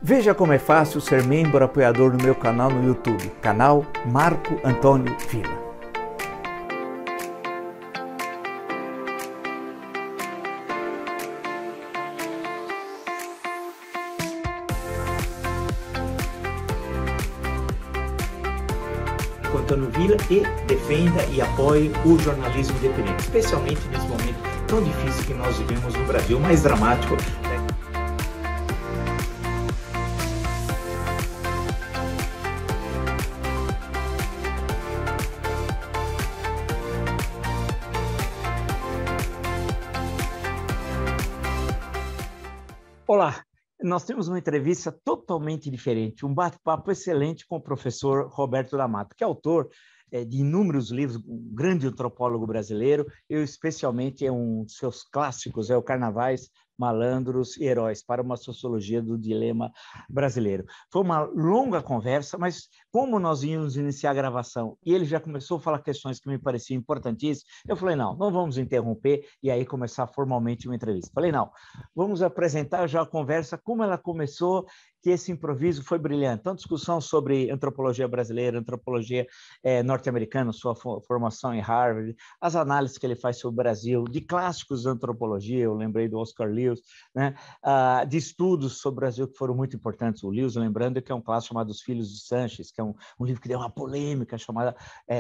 Veja como é fácil ser membro apoiador no meu canal no YouTube, canal Marco Antônio Villa. Antônio Villa, e defenda e apoie o jornalismo independente, especialmente nesse momento tão difícil que nós vivemos no Brasil, mais dramático. Olá, nós temos uma entrevista totalmente diferente, um bate-papo excelente com o professor Roberto da Mata, que é autor de inúmeros livros, um grande antropólogo brasileiro. Eu, especialmente, um dos seus clássicos é o Carnavais, Malandros e Heróis, para uma sociologia do dilema brasileiro. Foi uma longa conversa, mas como nós íamos iniciar a gravação e ele já começou a falar questões que me pareciam importantíssimas, eu falei, não vamos interromper e aí começar formalmente uma entrevista. Falei, não, vamos apresentar já a conversa, como ela começou, que esse improviso foi brilhante. Então, discussão sobre antropologia brasileira, antropologia norte-americana, sua formação em Harvard, as análises que ele faz sobre o Brasil, de clássicos de antropologia, eu lembrei do Oscar Lewis, né? De estudos sobre o Brasil que foram muito importantes. O Lewis, lembrando que é um clássico chamado Os Filhos de Sanches, que é um livro que deu uma polêmica chamada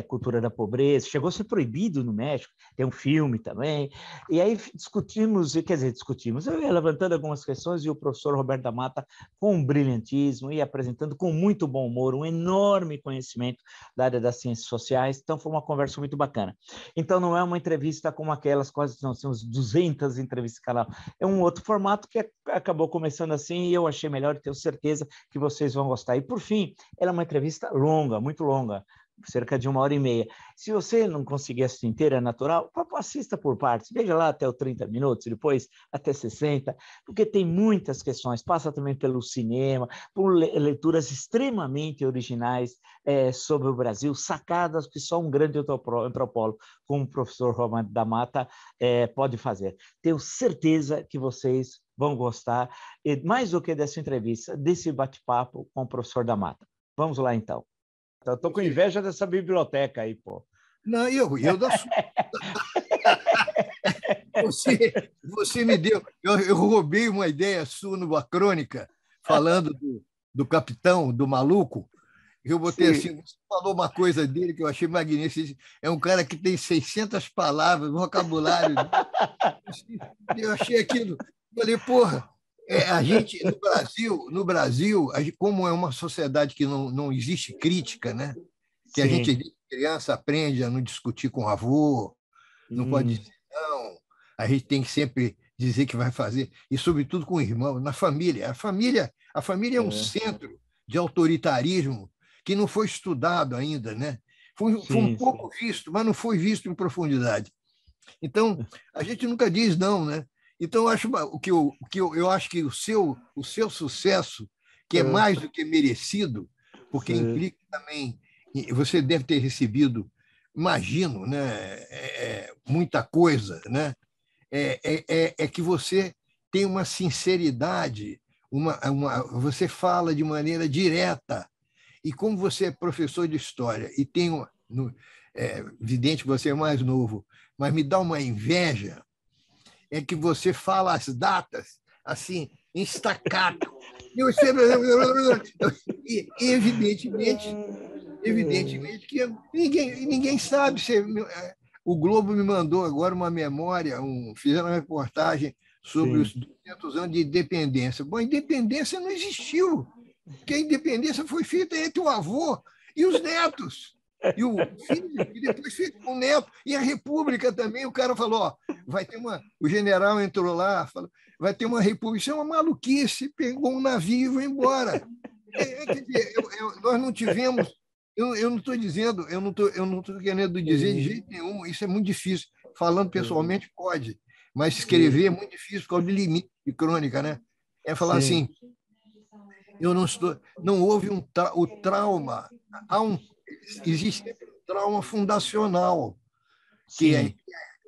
Cultura da Pobreza, chegou a ser proibido no México, tem um filme também. E aí discutimos, eu ia levantando algumas questões e o professor Roberto da Mata, com brilhantismo e apresentando com muito bom humor, um enorme conhecimento da área das ciências sociais. Então, foi uma conversa muito bacana. Então, não é uma entrevista como aquelas, quase nós temos 200 entrevistas no canal. É um outro formato que acabou começando assim e eu achei melhor e tenho certeza que vocês vão gostar. E, por fim, ela é uma entrevista longa, muito longa, cerca de 1h30. Se você não conseguir assistir inteira, é natural, assista por partes. Veja lá até os 30 minutos, depois até 60, porque tem muitas questões. Passa também pelo cinema, por leituras extremamente originais sobre o Brasil, sacadas que só um grande antropólogo, como o professor Roberto da Mata, pode fazer. Tenho certeza que vocês vão gostar, e mais do que dessa entrevista, desse bate-papo com o professor da Mata. Vamos lá, então. Eu estou com inveja dessa biblioteca aí, pô. Não, eu da sua. Você me deu. Eu roubei uma ideia sua numa crônica, falando do capitão, do maluco. Eu botei assim, você falou uma coisa dele que eu achei magnífico. É um cara que tem 600 palavras, vocabulário. Eu achei aquilo. Falei, porra. A gente, no Brasil, como é uma sociedade que não existe crítica, né? Que a gente, criança, aprende a não discutir com o avô, não pode dizer não, a gente tem que sempre dizer que vai fazer, e sobretudo com o irmão, na família. A família é um centro de autoritarismo que não foi estudado ainda, né? Foi um pouco visto, mas não foi visto em profundidade. Então, a gente nunca diz não, né? Então, eu acho que o seu sucesso, que é mais do que merecido, porque implica também, você deve ter recebido, imagino, né, muita coisa, né? É que você tem uma sinceridade, você fala de maneira direta, e como você é professor de história e tem evidente que você é mais novo, mas me dá uma inveja, é que você fala as datas assim, em staccato. E evidentemente que ninguém sabe. O Globo me mandou agora uma memória, fizeram uma reportagem sobre os 200 anos de independência. Bom, a independência não existiu, porque a independência foi feita entre o avô e os netos. E o filho, e depois feito com o neto, e a República também. O cara falou: ó, vai ter o general entrou lá, falou, vai ter uma República. Isso é uma maluquice, pegou um navio e foi embora. Quer dizer, nós não tivemos. Eu não estou dizendo, eu não estou querendo dizer de jeito nenhum, isso é muito difícil. Falando pessoalmente, pode, mas escrever é muito difícil por causa do limite de crônica, né? É falar assim: não houve o trauma, existe um trauma fundacional, que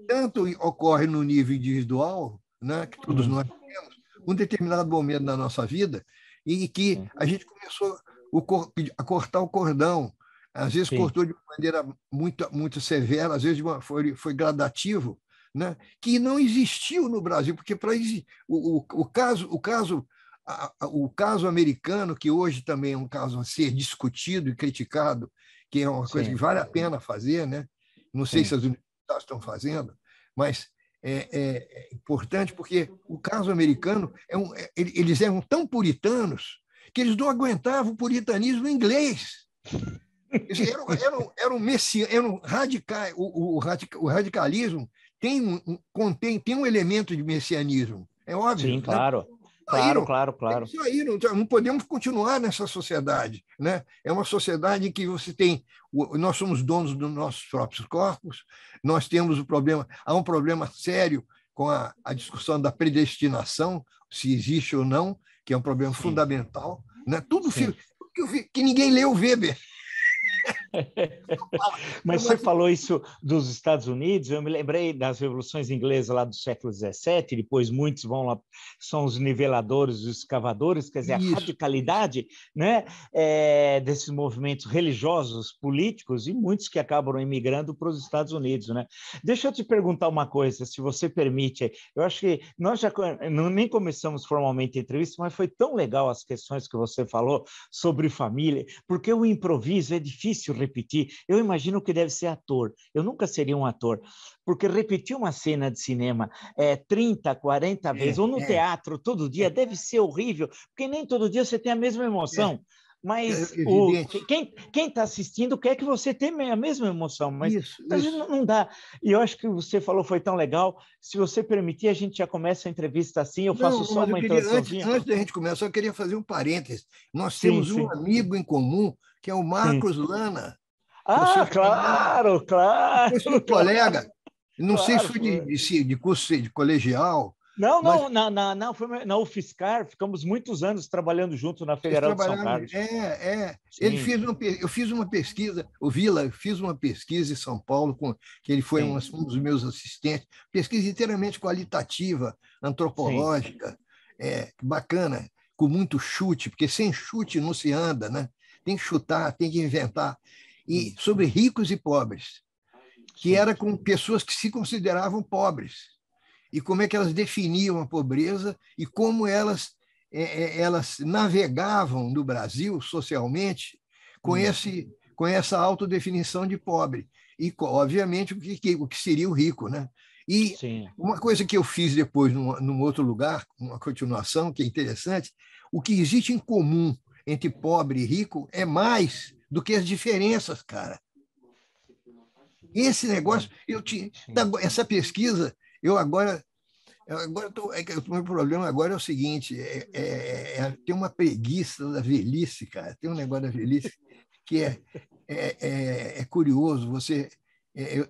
tanto ocorre no nível individual, né, que todos nós temos, um determinado momento da nossa vida, e que a gente começou a cortar o cordão. Às vezes cortou de uma maneira muito severa, às vezes foi gradativo, né? Que não existiu no Brasil, porque para o caso americano, que hoje também é um caso a ser discutido e criticado, que é uma coisa que vale a pena fazer, né? Não sei se as universidades estão fazendo, mas é importante porque o caso americano eles eram tão puritanos que eles não aguentavam o puritanismo inglês. Eram radicais. O radicalismo tem um elemento de messianismo, é óbvio. Sim, claro. Né? Claro. Saíram, não podemos continuar nessa sociedade. Né? É uma sociedade em que você tem. Nós somos donos dos nossos próprios corpos, nós temos há um problema sério com a discussão da predestinação, se existe ou não, que é um problema fundamental. Né? Tudo que ninguém leu Weber. Mas você falou isso dos Estados Unidos, eu me lembrei das revoluções inglesas lá do século XVII, depois muitos vão lá, são os niveladores, os escavadores, quer dizer, a radicalidade, né, desses movimentos religiosos, políticos, e muitos que acabam emigrando para os Estados Unidos. Né? Deixa eu te perguntar uma coisa, se você permite. Eu acho que nós já nem começamos formalmente a entrevista, mas foi tão legal as questões que você falou sobre família, porque o improviso é difícil repetir. Eu imagino que deve ser ator. Eu nunca seria um ator, porque repetir uma cena de cinema 30, 40 vezes, ou no teatro todo dia, deve ser horrível, porque nem todo dia você tem a mesma emoção. Mas quem está assistindo quer que você tenha a mesma emoção, mas não dá. E eu acho que você falou foi tão legal. Se você permitir, a gente já começa a entrevista assim, eu faço só uma introduçãozinha. Antes da gente começar, eu queria fazer um parênteses. Nós temos um amigo em comum, que é o Marcos Lana. Claro. Foi seu colega. Não sei se foi de curso de colegial. Não, foi na UFSCar, ficamos muitos anos trabalhando junto na Federal de São Carlos. Eu fiz uma pesquisa, o Vila, fiz uma pesquisa em São Paulo, que ele foi um dos meus assistentes, pesquisa inteiramente qualitativa, antropológica, bacana, com muito chute, porque sem chute não se anda, né? Tem que chutar, tem que inventar. E sobre ricos e pobres, que era com pessoas que se consideravam pobres. E como é que elas definiam a pobreza e como elas navegavam no Brasil socialmente com essa autodefinição de pobre. E, obviamente, o que seria o rico. Né? E uma coisa que eu fiz depois, num outro lugar, uma continuação, que é interessante, o que existe em comum entre pobre e rico é mais do que as diferenças, cara. Esse negócio, essa pesquisa, o meu problema agora é o seguinte, tem uma preguiça da velhice, cara, tem um negócio da velhice que é curioso, eu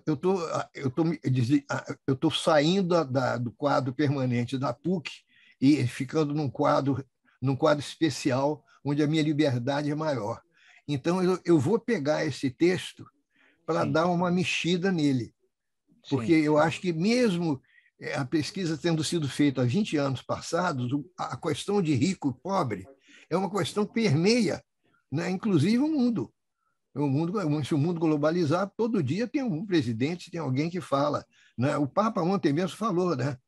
estou saindo do quadro permanente da PUC e ficando num quadro especial, onde a minha liberdade é maior. Então, eu vou pegar esse texto para dar uma mexida nele, porque eu acho que mesmo a pesquisa tendo sido feita há 20 anos passados, a questão de rico e pobre é uma questão que permeia, né, inclusive o mundo. Se o mundo globalizar, todo dia tem um presidente, tem alguém que fala. Né? O Papa ontem mesmo falou, né?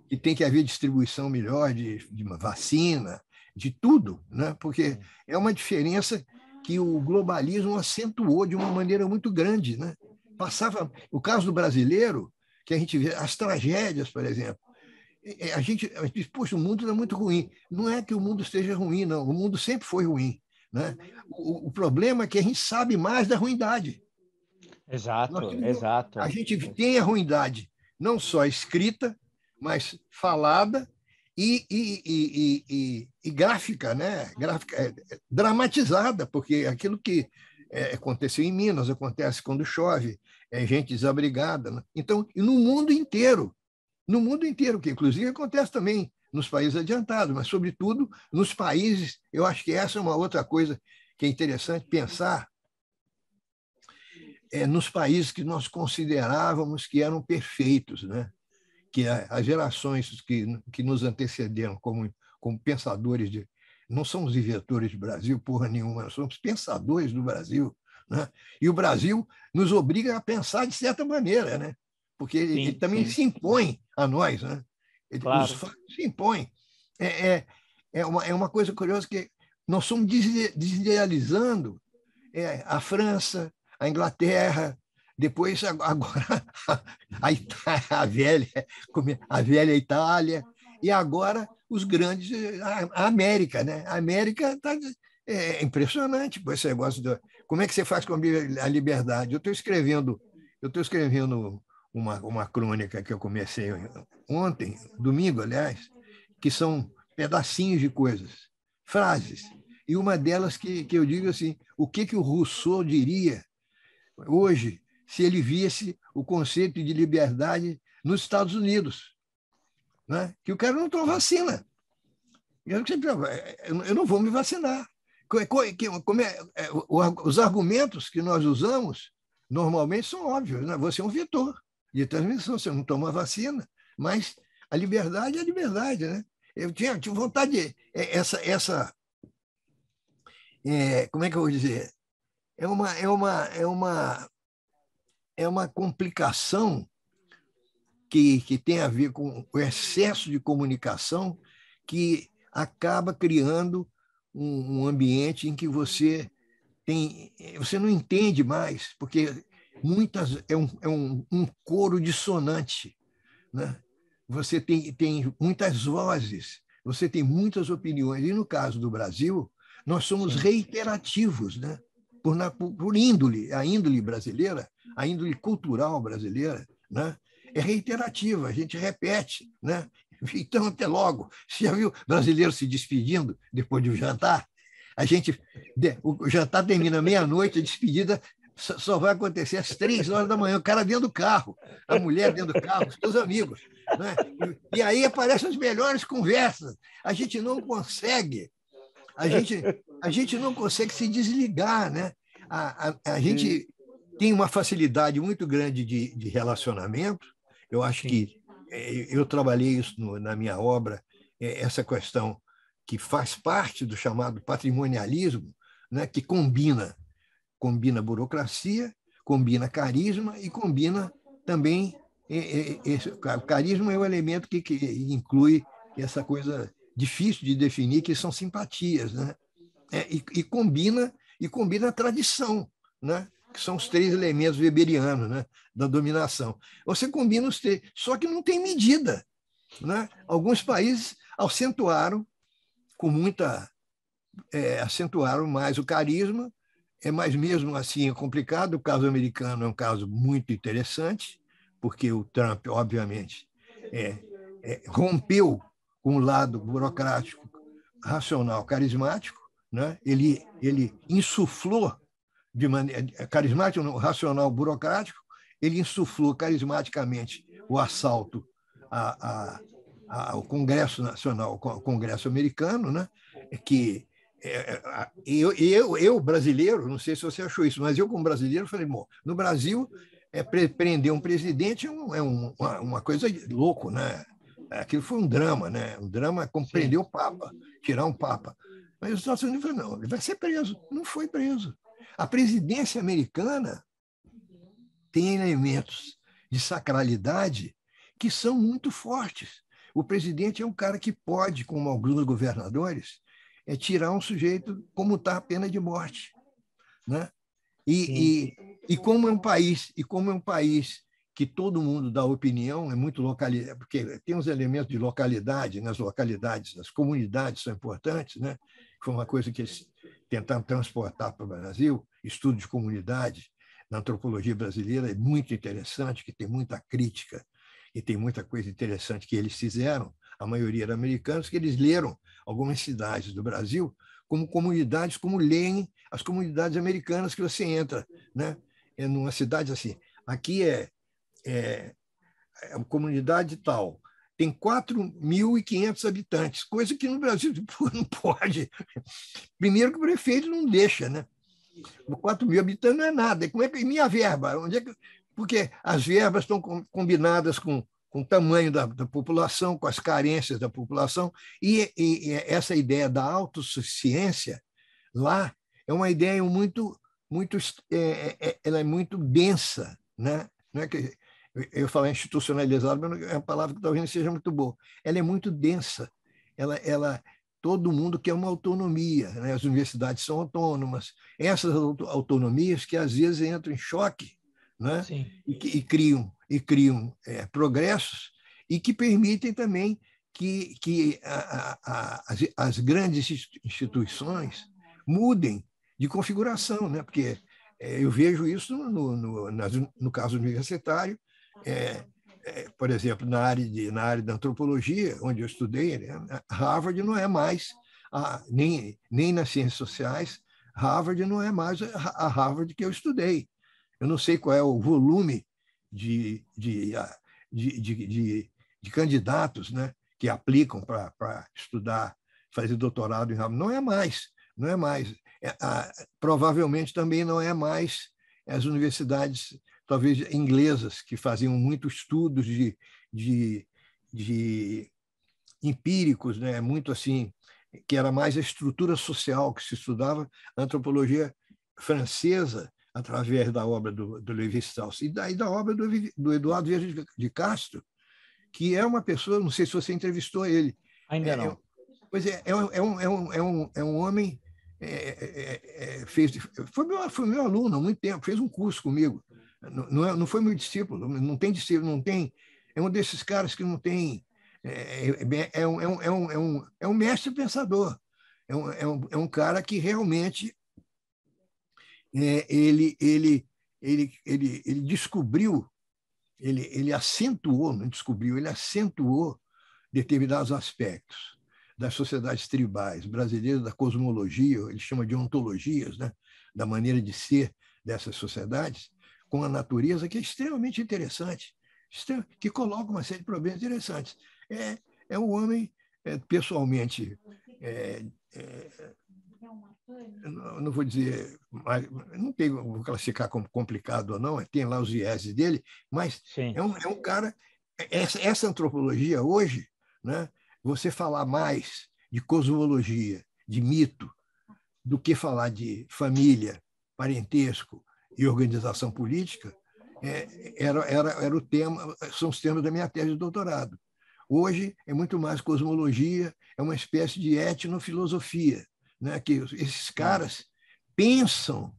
Que tem que haver distribuição melhor de vacina, de tudo, né? Porque é uma diferença que o globalismo acentuou de uma maneira muito grande. Né? O caso do brasileiro, que a gente vê, as tragédias, por exemplo, a gente diz, poxa, o mundo é muito ruim. Não é que o mundo esteja ruim, não. O mundo sempre foi ruim. Né? O problema é que a gente sabe mais da ruindade. Exato. A gente tem a ruindade não só escrita, mas falada e gráfica, né? Dramatizada, porque aquilo que aconteceu em Minas acontece quando chove, gente desabrigada. Né? Então, e no mundo inteiro, que inclusive acontece também nos países adiantados, mas, sobretudo, nos países, eu acho que essa é uma outra coisa que é interessante pensar, nos países que nós considerávamos que eram perfeitos, né? Que as gerações que nos antecederam como pensadores não somos inventores do Brasil, porra nenhuma, nós somos pensadores do Brasil, né? E o Brasil nos obriga a pensar de certa maneira, né? Porque ele também se impõe a nós, né? Os fatos se impõem. É uma coisa curiosa que nós somos desidealizando a França, a Inglaterra, depois agora a velha Itália, e agora os grandes, a América, né? A América está impressionante com esse negócio. Como é que você faz com a liberdade? Eu estou escrevendo uma crônica que eu comecei ontem, domingo, aliás, que são pedacinhos de coisas, frases. E uma delas que eu digo assim, o que o Rousseau diria hoje se ele visse o conceito de liberdade nos Estados Unidos, né? Que o cara não toma vacina. Eu não vou me vacinar. Os argumentos que nós usamos normalmente são óbvios, né? Você é um vetor de transmissão, você não toma vacina, mas a liberdade é a liberdade, né? Eu tinha vontade de como é que eu vou dizer? É uma complicação que tem a ver com o excesso de comunicação que acaba criando um ambiente em que você não entende mais, porque é um coro dissonante, né? Você tem muitas vozes, você tem muitas opiniões. E no caso do Brasil, nós somos reiterativos, né? Por índole, a índole brasileira, a índole cultural brasileira, né? É reiterativa, a gente repete, né? Então, até logo. Você já viu brasileiro se despedindo depois do jantar? O jantar termina meia-noite, a despedida só vai acontecer às 3 horas da manhã, o cara dentro do carro, a mulher dentro do carro, os seus amigos, né? E aí aparecem as melhores conversas. A gente não consegue se desligar, né? A gente tem uma facilidade muito grande de relacionamento. Eu acho que eu trabalhei isso na minha obra, essa questão que faz parte do chamado patrimonialismo, né? Que combina burocracia, combina carisma e combina também o carisma é o elemento que inclui essa coisa difícil de definir, que são simpatias, né? E combina a tradição, né? Que são os 3 elementos weberianos, né? Da dominação. Você combina os 3, só que não tem medida, né? Alguns países acentuaram mais o carisma, mas mesmo assim é complicado. O caso americano é um caso muito interessante, porque o Trump, obviamente, rompeu com o lado burocrático, racional, carismático, né? Ele insuflou de maneira carismático, racional, burocrático, ele insuflou carismaticamente o assalto ao Congresso Nacional, ao Congresso americano, né? Que eu, brasileiro, não sei se você achou isso, mas eu, como brasileiro, falei, bom, no Brasil, prender um presidente uma coisa louco, né? Aquilo foi um drama, né? Um drama como prender o Papa, tirar um Papa. Mas os Estados Unidos falaram, não, ele vai ser preso. Não foi preso. A presidência americana tem elementos de sacralidade que são muito fortes. O presidente é um cara que pode, como alguns governadores, tirar um sujeito como está a pena de morte, né? E como é um país que todo mundo dá opinião, é muito localidade, porque tem uns elementos de localidade nas localidades, as comunidades são importantes, né? Foi uma coisa que eles tentaram transportar para o Brasil, estudo de comunidade na antropologia brasileira é muito interessante, que tem muita crítica e tem muita coisa interessante que eles fizeram. A maioria era americanos, que eles leram algumas cidades do Brasil como comunidades, como leem as comunidades americanas que você entra, né? Numa cidade assim, aqui é uma comunidade tal, tem 4.500 habitantes, coisa que no Brasil não pode. Primeiro que o prefeito não deixa, né? 4.000 habitantes não é nada. Como é que minha verba? Porque as verbas estão combinadas com com o tamanho da população, com as carências da população, e essa ideia da autossuficiência lá é uma ideia ela é muito densa, né? Não é que eu falo institucionalizada, mas é uma palavra que talvez não seja muito boa. Ela é muito densa. Todo mundo quer uma autonomia, né? As universidades são autônomas. Essas autonomias que às vezes entram em choque, né? E criam progressos e que permitem também que as grandes instituições mudem de configuração, né? Porque eu vejo isso no caso universitário, por exemplo, na área da antropologia, onde eu estudei, né? Harvard não é mais, nem nas ciências sociais, Harvard não é mais a Harvard que eu estudei. Eu não sei qual é o volume de candidatos, né, que aplicam para estudar, fazer doutorado em Harvard. Não é mais, não é mais. Provavelmente também não é mais as universidades, talvez inglesas, que faziam muitos estudos de empíricos, né, muito assim, que era mais a estrutura social que se estudava. A antropologia francesa, através da obra do Lévi-Strauss e da obra do Eduardo Vieira de Castro, que é uma pessoa, não sei se você entrevistou ele. Ainda não. Pois é um homem, foi meu aluno há muito tempo, fez um curso comigo. Não foi meu discípulo, não tem discípulo, não tem. É um desses caras que não tem. É um mestre pensador. É um cara que realmente ele descobriu, ele acentuou, não descobriu, ele acentuou determinados aspectos das sociedades tribais brasileiras, da cosmologia, ele chama de ontologias, né? Da maneira de ser dessas sociedades, com a natureza, que é extremamente interessante, que coloca uma série de problemas interessantes. É um homem, pessoalmente, não vou dizer, vou classificar como complicado ou não, tem lá os vieses dele, mas é um cara. Essa antropologia hoje, né, você falar mais de cosmologia, de mito, do que falar de família, parentesco e organização política, era o tema, são os temas da minha tese de doutorado. Hoje é muito mais cosmologia, é uma espécie de etnofilosofia, né? Que esses caras pensam,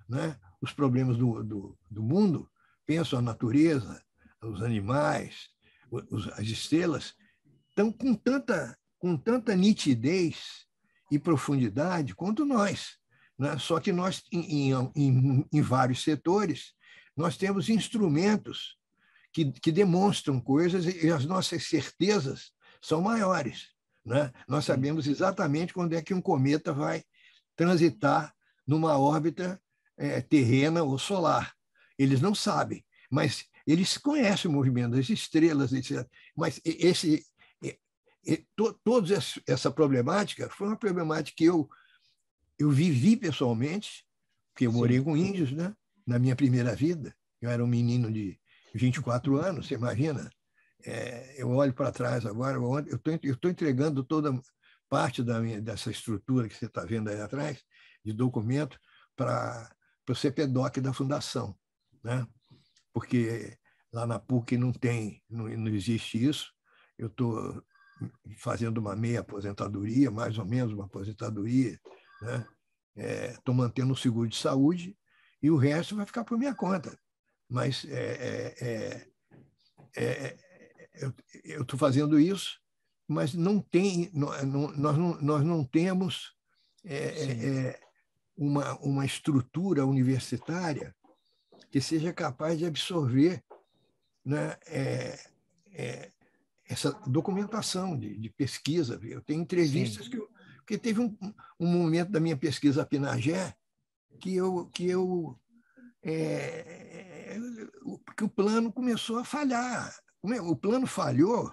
né, os problemas do mundo, pensam a natureza, os animais, as estrelas, estão com tanta nitidez e profundidade quanto nós, né? Só que nós, em vários setores, nós temos instrumentos que demonstram coisas e as nossas certezas são maiores, né? Nós sabemos exatamente quando é que um cometa vai transitar numa órbita terrena ou solar. Eles não sabem, mas eles conhecem o movimento das estrelas, etc. Mas toda essa problemática foi uma problemática que eu vivi pessoalmente, porque eu morei com índios, né? Na minha primeira vida. Eu era um menino de 24 anos, você imagina? Eu olho para trás agora, eu estou entregando toda parte dessa estrutura que você está vendo aí atrás, de documento, para o CPDOC da Fundação, né? Porque lá na PUC não existe isso. Eu estou fazendo uma meia aposentadoria, mais ou menos uma aposentadoria, né? Estou mantendo o seguro de saúde e o resto vai ficar por minha conta. Mas eu estou fazendo isso, mas não tem, nós não temos uma estrutura universitária que seja capaz de absorver, né, essa documentação de pesquisa. Eu tenho entrevistas porque teve um momento da minha pesquisa a Pinagé que o plano começou a falhar. O plano falhou,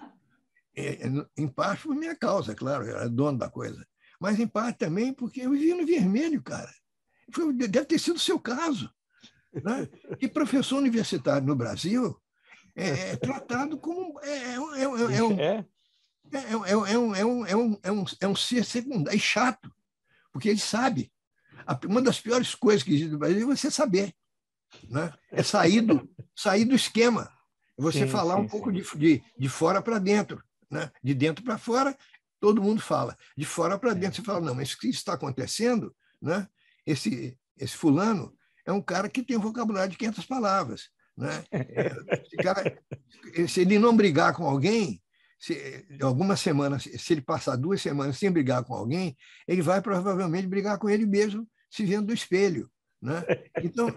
em parte por minha causa, claro, eu era dono da coisa, mas em parte também porque eu vivia no vermelho, cara. Deve ter sido o seu caso, né? E professor universitário no Brasil é tratado como um ser secundário, chato, porque ele sabe. Uma das piores coisas que existe no Brasil é você saber, né? É sair do esquema, é você falar um pouco de fora para dentro, né? De dentro para fora, todo mundo fala. De fora para dentro, você fala, não, mas o que está acontecendo, né? Esse fulano é um cara que tem um vocabulário de 500 palavras, né? Se ele não brigar com alguém, algumas semanas, se ele passar 2 semanas sem brigar com alguém, ele vai provavelmente brigar com ele mesmo, se vendo do espelho, né? Então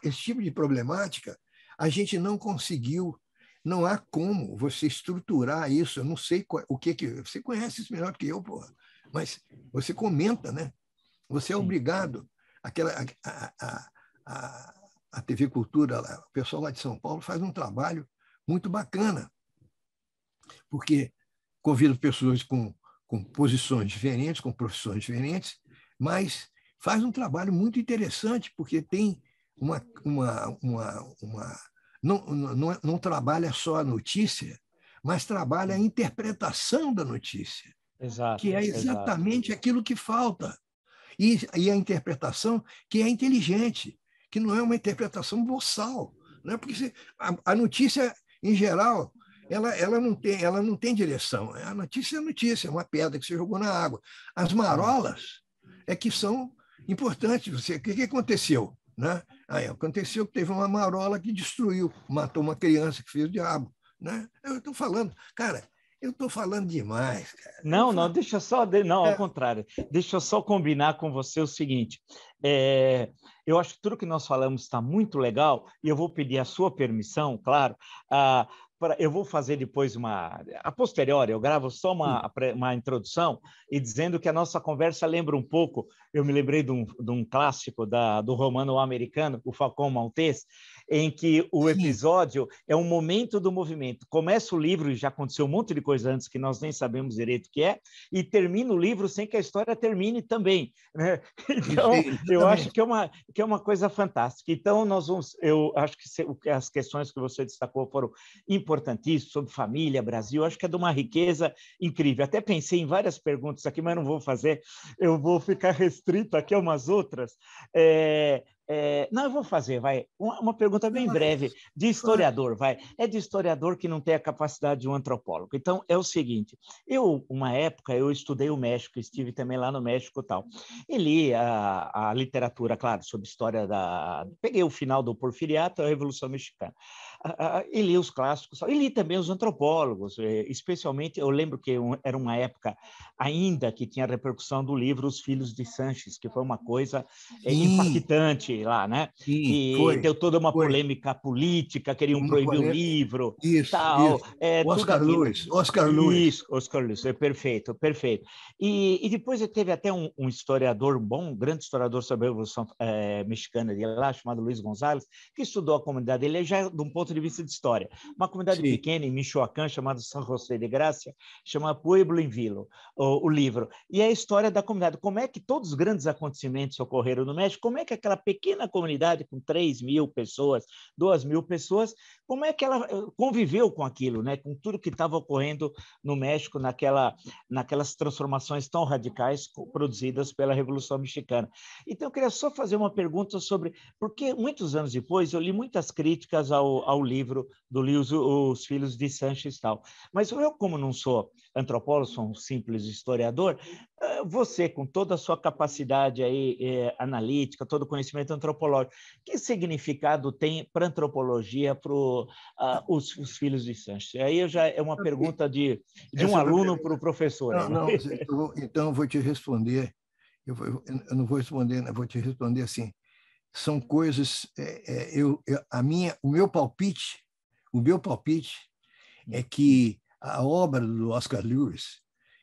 esse tipo de problemática a gente não conseguiu, não há como você estruturar isso. Eu não sei o que você conhece isso melhor que eu, porra, mas você comenta, né? Você é obrigado, a TV Cultura, o pessoal lá de São Paulo faz um trabalho muito bacana, porque convida pessoas com posições diferentes, com profissões diferentes, mas faz um trabalho muito interessante, porque tem não trabalha só a notícia, mas trabalha a interpretação da notícia, Exato, que é exatamente aquilo que falta. E a interpretação que é inteligente, que não é uma interpretação boçal, né? Porque a notícia, em geral, ela não tem direção. A notícia é notícia, é uma pedra que você jogou na água. As marolas é que são importantes. O que aconteceu? Né? Aconteceu que teve uma marola que destruiu, matou uma criança que fez o diabo. Né? Eu estou falando, cara, eu estou falando demais, cara. Não, deixa só, não, ao contrário, deixa eu só combinar com você o seguinte, eu acho que tudo que nós falamos está muito legal, e eu vou pedir a sua permissão, claro, eu vou fazer depois a posteriori, eu gravo só uma introdução e dizendo que a nossa conversa lembra um pouco, eu me lembrei de um clássico do romano americano, o Falcão Maltês, em que o episódio é um momento do movimento. Começa o livro, e já aconteceu um monte de coisa antes que nós nem sabemos direito o que é, e termina o livro sem que a história termine também. Né? Então, eu acho que é uma coisa fantástica. Então, eu acho que as questões que você destacou foram importantíssimas, sobre família, Brasil, acho que é de uma riqueza incrível. Até pensei em várias perguntas aqui, mas não vou fazer, eu vou ficar restrito aqui a umas outras. Não, eu vou fazer, vai. Uma pergunta bem breve, de historiador, vai. É de historiador que não tem a capacidade de um antropólogo. Então, é o seguinte, uma época, eu estudei o México, estive também lá no México e tal, e li a literatura, claro, sobre história peguei o final do Porfiriato, a Revolução Mexicana, e li os clássicos, e li também os antropólogos, especialmente, eu lembro que era uma época ainda que tinha a repercussão do livro Os Filhos de Sanches, que foi uma coisa impactante lá, né? E deu toda uma polêmica política, queriam proibir o livro, tal. Oscar Lewis. Isso, Oscar Lewis, perfeito. E depois teve até um historiador bom, um grande historiador sobre a Revolução Mexicana de lá, chamado Luiz Gonzalez, que estudou a comunidade dele já de um ponto de vista de história. Uma comunidade pequena em Michoacán, chamada San José de Gracia, chama Pueblo en Vilo, o livro. E é a história da comunidade. Como é que todos os grandes acontecimentos ocorreram no México, como é que aquela pequena comunidade com 3.000 pessoas, 2.000 pessoas, como é que ela conviveu com aquilo, né? Com tudo que estava ocorrendo no México naquelas transformações tão radicais produzidas pela Revolução Mexicana. Então, eu queria só fazer uma pergunta sobre, porque muitos anos depois eu li muitas críticas ao livro do Lewis, Os Filhos de Sanches e tal, mas eu, como não sou antropólogo, sou um simples historiador, você, com toda a sua capacidade aí, analítica, todo o conhecimento antropológico, que significado tem para a antropologia para os filhos de Sanches? Aí é uma pergunta de um aluno para o professor. Então, eu vou te responder. Eu não vou responder, eu vou te responder assim. São coisas. O meu palpite é que a obra do Oscar Lewis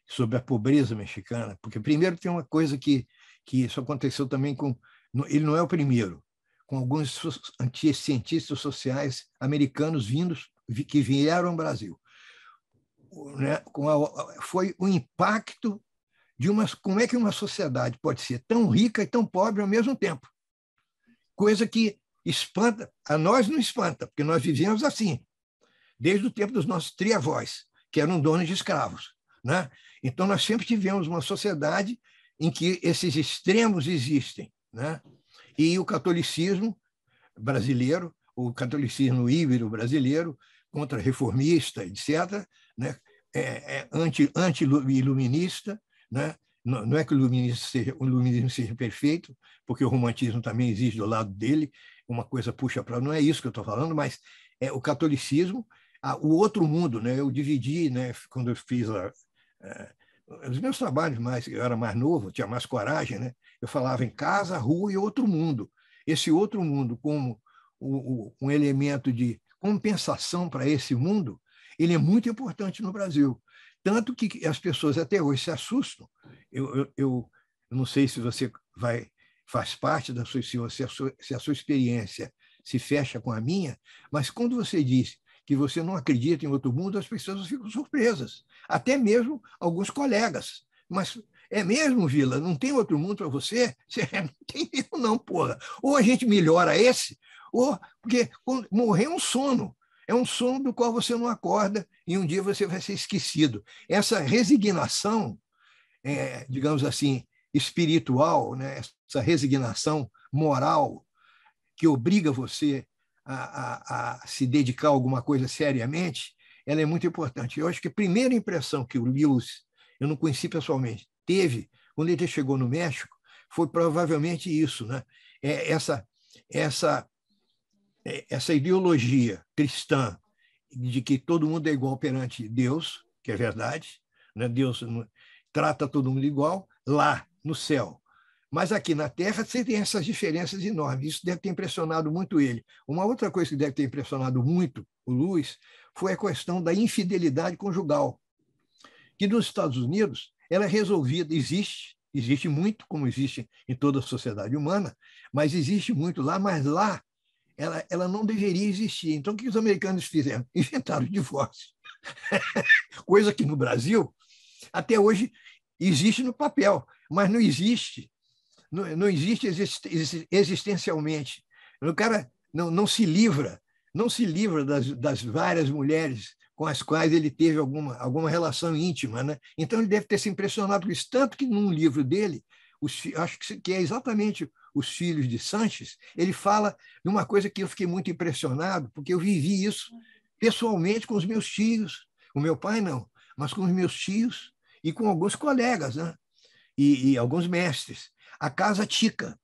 sobre a pobreza mexicana, porque primeiro tem uma coisa que isso aconteceu também ele não é o primeiro, com alguns cientistas sociais americanos que vieram ao Brasil. Né? Foi o impacto de como é que uma sociedade pode ser tão rica e tão pobre ao mesmo tempo. Coisa que espanta, a nós não espanta, porque nós vivemos assim, desde o tempo dos nossos triavós, que eram donos de escravos, né? Então, nós sempre tivemos uma sociedade em que esses extremos existem, né? E o catolicismo brasileiro, o catolicismo íbero brasileiro, contra-reformista, etc., né? Anti-iluminista, né? Não é que o iluminismo seja perfeito, porque o romantismo também existe do lado dele, uma coisa puxa para... Não é isso que eu estou falando, mas o catolicismo, o outro mundo, né? Eu dividi, né? Quando eu fiz os meus trabalhos, eu era mais novo, tinha mais coragem, né? Eu falava em casa, rua e outro mundo. Esse outro mundo, como um elemento de compensação para esse mundo, ele é muito importante no Brasil. Tanto que as pessoas até hoje se assustam. Eu não sei se você faz parte da sua, se a sua experiência se fecha com a minha, mas quando você diz que você não acredita em outro mundo, as pessoas ficam surpresas. Até mesmo alguns colegas. Mas é mesmo, Vila? Não tem outro mundo para você? Não tem mesmo, não, porra. Ou a gente melhora esse, ou porque morrer é um sono. É um sono do qual você não acorda e um dia você vai ser esquecido. Essa resignação, digamos assim, espiritual, né? Essa resignação moral que obriga você a se dedicar a alguma coisa seriamente, ela é muito importante. Eu acho que a primeira impressão que o Lewis, eu não conheci pessoalmente, teve quando ele chegou no México, foi provavelmente isso, né? Essa ideologia cristã de que todo mundo é igual perante Deus, que é verdade, né? Deus trata todo mundo igual, lá no céu. Mas aqui na Terra você tem essas diferenças enormes. Isso deve ter impressionado muito ele. Uma outra coisa que deve ter impressionado muito o Lewis foi a questão da infidelidade conjugal, que nos Estados Unidos ela é resolvida, existe muito, como existe em toda a sociedade humana, mas existe muito lá, mas lá ela não deveria existir. Então, o que os americanos fizeram? Inventaram o divórcio. Coisa que no Brasil, até hoje, existe no papel, mas não existe. Não existe existencialmente. O cara não se livra das várias mulheres com as quais ele teve alguma relação íntima, né? Então, ele deve ter se impressionado com isso. Tanto que, num livro dele, acho que é exatamente Os Filhos de Sanches, ele fala de uma coisa que eu fiquei muito impressionado, porque eu vivi isso pessoalmente com os meus tios. O meu pai, não, mas com os meus tios e com alguns colegas, né? E alguns mestres. A casa Tica,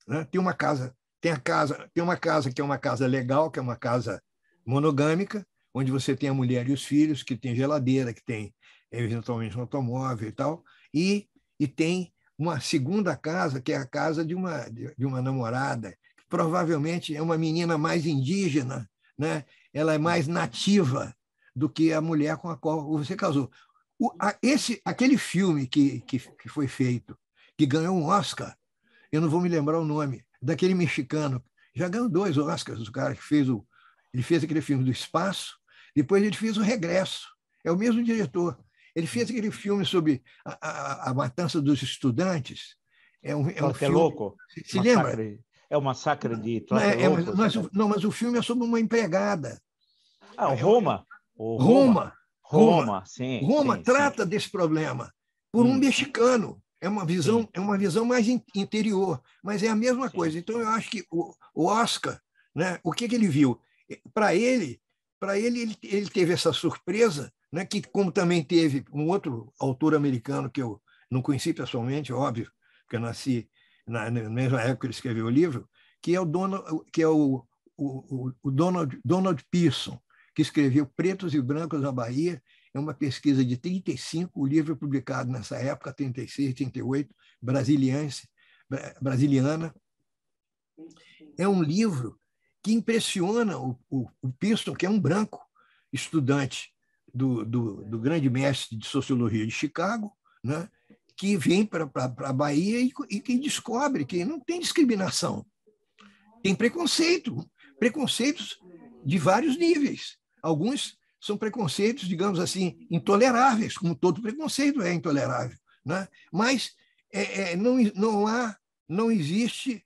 né? Tem uma casa que é uma casa legal, que é uma casa monogâmica, onde você tem a mulher e os filhos, que tem geladeira, que tem eventualmente um automóvel e tal, e tem uma segunda casa, que é a casa de uma namorada, que provavelmente é uma menina mais indígena, né? Ela é mais nativa do que a mulher com a qual você casou. Aquele filme que foi feito, que ganhou um Oscar, eu não vou me lembrar o nome, daquele mexicano, já ganhou 2 Oscars, o cara que ele fez aquele filme do espaço, depois ele fez O Regresso, é o mesmo diretor. Ele fez aquele filme sobre a matança dos estudantes. É um filme... Louco. Se lembra? É o Massacre de Tlatelolco. Mas o filme é sobre uma empregada. Roma. Roma, sim. Roma sim, trata sim. desse problema por um mexicano. É uma visão mais interior, mas é a mesma coisa. Então, eu acho que o Oscar, né, o que ele viu? Para ele teve essa surpresa, né, que como também teve um outro autor americano que eu não conheci pessoalmente, óbvio, porque eu nasci na mesma época que ele escreveu o livro, que é o Donald Pearson, que escreveu Pretos e Brancos na Bahia. É uma pesquisa de 1935, o livro é publicado nessa época, 1936, 1938, brasiliana. É um livro que impressiona o Pearson, que é um branco, estudante do grande mestre de sociologia de Chicago, né, que vem para a Bahia e que descobre que não tem discriminação. Tem preconceitos de vários níveis. Alguns são preconceitos, digamos assim, intoleráveis, como todo preconceito é intolerável, né? Mas não existe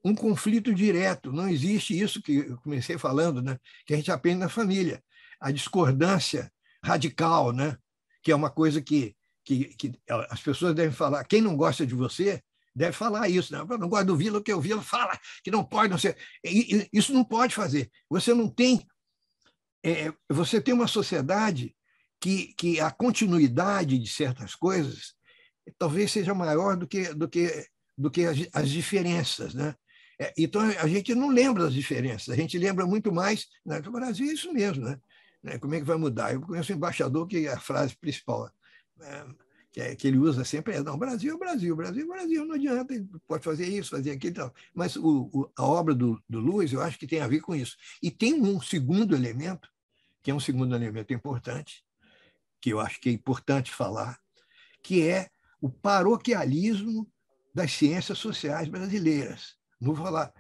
um conflito direto. Não existe isso que eu comecei falando, né? Que a gente aprende na família. A discordância radical, né? Que é uma coisa que as pessoas devem falar. Quem não gosta de você deve falar isso. Né? Eu não gosto do Vila, que o Vila fala que não pode, não sei. Isso não pode fazer. Você não tem... você tem uma sociedade que a continuidade de certas coisas talvez seja maior do que as diferenças, né? Então, a gente não lembra das diferenças, a gente lembra muito mais. Né? No Brasil é isso mesmo, né? Como é que vai mudar? Eu conheço um embaixador que a frase principal que ele usa sempre é: não, Brasil é Brasil, Brasil é Brasil, não adianta, pode fazer isso, fazer aquilo e tal. Mas a obra do Lewis, eu acho que tem a ver com isso. E tem um segundo elemento, que é um segundo elemento importante, que eu acho que é importante falar, que é o paroquialismo das ciências sociais brasileiras. Não vou falar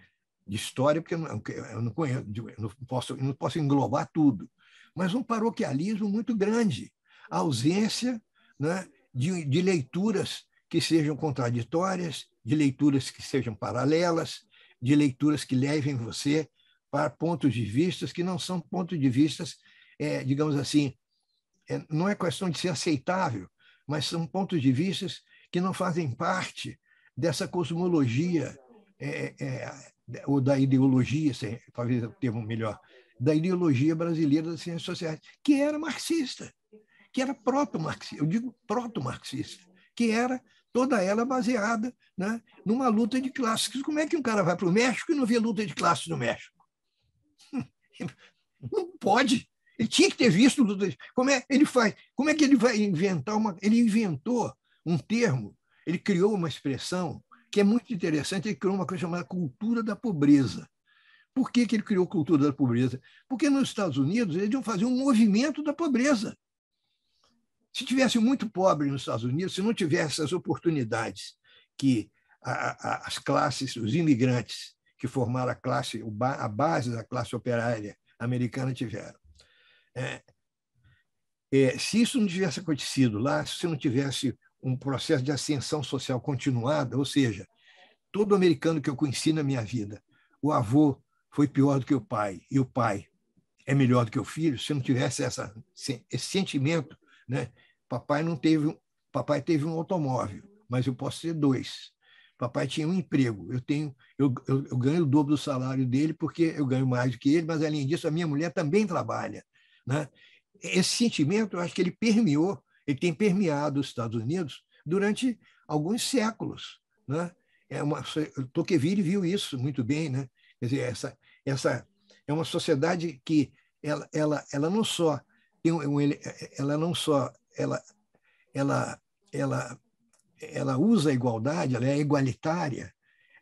de história, porque eu não conheço, eu não posso englobar tudo, mas um paroquialismo muito grande, a ausência, né, de leituras que sejam contraditórias, de leituras que sejam paralelas, de leituras que levem você para pontos de vista que não são pontos de vista, digamos assim, não é questão de ser aceitável, mas são pontos de vista que não fazem parte dessa cosmologia, ou da ideologia, talvez o termo melhor, da ideologia brasileira das ciências sociais, que era marxista, que era proto-marxista, eu digo proto-marxista, que era toda ela baseada, né, numa luta de classes. Como é que um cara vai para o México e não vê luta de classes no México? Não pode. Ele tinha que ter visto luta de... Como é que ele vai inventar Ele inventou um termo, ele criou uma expressão que é muito interessante, ele criou uma coisa chamada cultura da pobreza. Por que ele criou cultura da pobreza? Porque nos Estados Unidos eles iam fazer um movimento da pobreza. Se tivesse muito pobre nos Estados Unidos, se não tivesse as oportunidades que as classes, os imigrantes que formaram a base da classe operária americana tiveram. Se isso não tivesse acontecido lá, se não tivesse um processo de ascensão social continuada, ou seja, todo americano que eu conheci na minha vida, o avô foi pior do que o pai, e o pai é melhor do que o filho, se não tivesse esse sentimento, né? Papai teve um automóvel, mas eu posso ter dois. Papai tinha um emprego, eu ganho o dobro do salário dele porque eu ganho mais do que ele, mas além disso a minha mulher também trabalha, né? Esse sentimento, eu acho que ele tem permeado os Estados Unidos durante alguns séculos, né? Tocqueville viu isso muito bem, né? Quer dizer, essa é uma sociedade que ela não só tem ela não só ela usa a igualdade, ela é igualitária,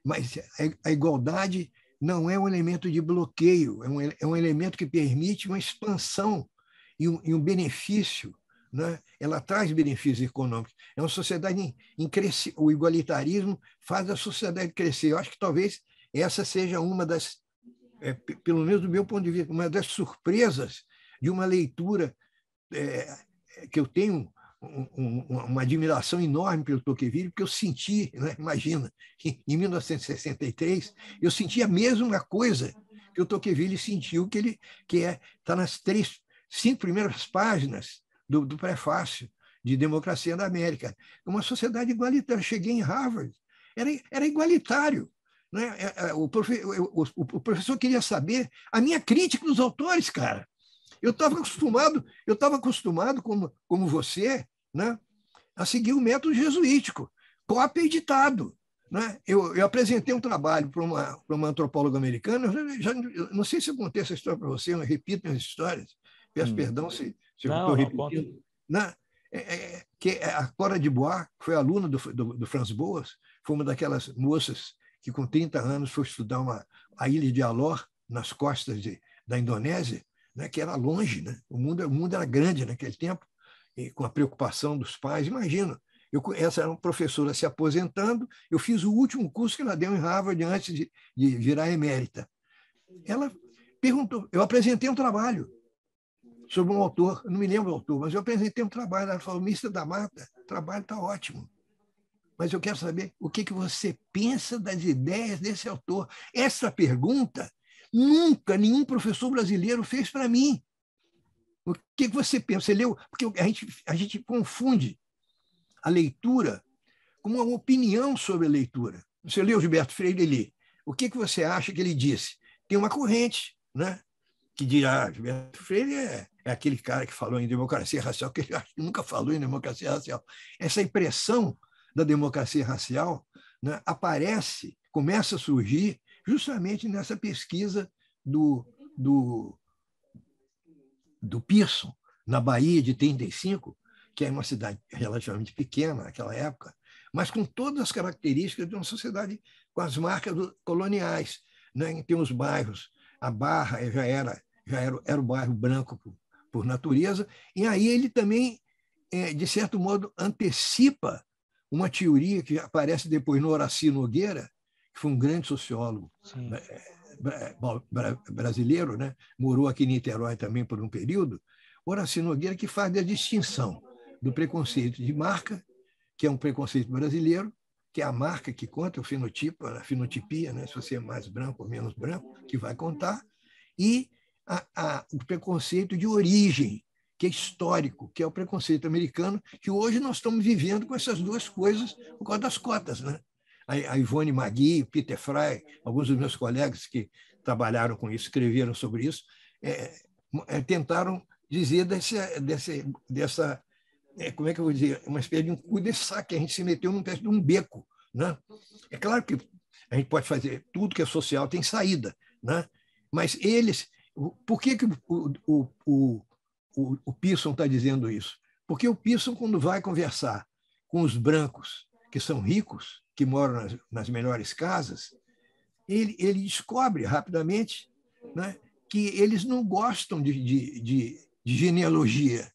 mas a igualdade não é um elemento de bloqueio, é um elemento que permite uma expansão e um benefício, né? Ela traz benefícios econômicos. É uma sociedade em crescimento. O igualitarismo faz a sociedade crescer. Eu acho que talvez essa seja uma das, pelo menos do meu ponto de vista, uma das surpresas de uma leitura que eu tenho uma admiração enorme pelo Tocqueville, porque eu senti, né, imagina, em 1963, eu senti a mesma coisa que o Tocqueville sentiu, que está nas 5 primeiras páginas do prefácio de Democracia da América. Uma sociedade igualitária. Cheguei em Harvard, era igualitário. Né? O professor queria saber a minha crítica dos autores, cara. Eu estava acostumado como você, né, a seguir o método jesuítico, cópia e ditado. Né? Eu apresentei um trabalho para uma antropóloga americana, eu não sei se eu contei essa história para você, eu repito minhas histórias, peço perdão se eu estou repetindo. Que a Cora de Bois foi aluna do Franz Boas, foi uma daquelas moças que com 30 anos foi estudar a ilha de Alor, nas costas da Indonésia, né, que era longe, né? O mundo era grande naquele tempo, e com a preocupação dos pais. Imagina, essa era uma professora se aposentando, eu fiz o último curso que ela deu em Harvard antes de virar emérita. Ela perguntou, eu apresentei um trabalho sobre um autor, não me lembro o autor, mas eu apresentei um trabalho, ela falou: Mr. da Mata, o trabalho está ótimo. mas eu quero saber o que você pensa das ideias desse autor. Essa pergunta nunca nenhum professor brasileiro fez para mim. O que você pensa? Você leu? Porque a gente confunde a leitura com uma opinião sobre a leitura. Você leu Gilberto Freire ali. O que você acha que ele disse? Tem uma corrente, né, que dirá, Gilberto Freire é aquele cara que falou em democracia racial, que ele nunca falou em democracia racial. Essa impressão da democracia racial, né, aparece, começa a surgir justamente nessa pesquisa do Pearson, na Bahia de 35, que é uma cidade relativamente pequena naquela época, mas com todas as características de uma sociedade com as marcas coloniais, né? Tem os bairros, a Barra era o bairro branco por natureza, e aí ele também, de certo modo, antecipa uma teoria que aparece depois no Horaci Nogueira, que foi um grande sociólogo, né, brasileiro, né? Morou aqui em Niterói também por um período. Horaci Nogueira, que faz a distinção do preconceito de marca, que é um preconceito brasileiro, que é a marca que conta, o fenotipo, a fenotipia, né? Se você é mais branco ou menos branco, que vai contar, e o preconceito de origem, que é histórico, que é o preconceito americano, que hoje nós estamos vivendo com essas duas coisas por causa das cotas, né? A Ivone Magui, Peter Frey, alguns dos meus colegas que trabalharam com isso, escreveram sobre isso, tentaram dizer dessa como é que eu vou dizer, uma espécie de um cul-de-sac, que a gente se meteu numa espécie de um beco, né? É claro que a gente pode fazer tudo que é social tem saída, né? Mas eles, por que o Pearson está dizendo isso? Porque o Pearson, quando vai conversar com os brancos que são ricos, que moram nas melhores casas, ele descobre rapidamente, né, que eles não gostam de genealogia.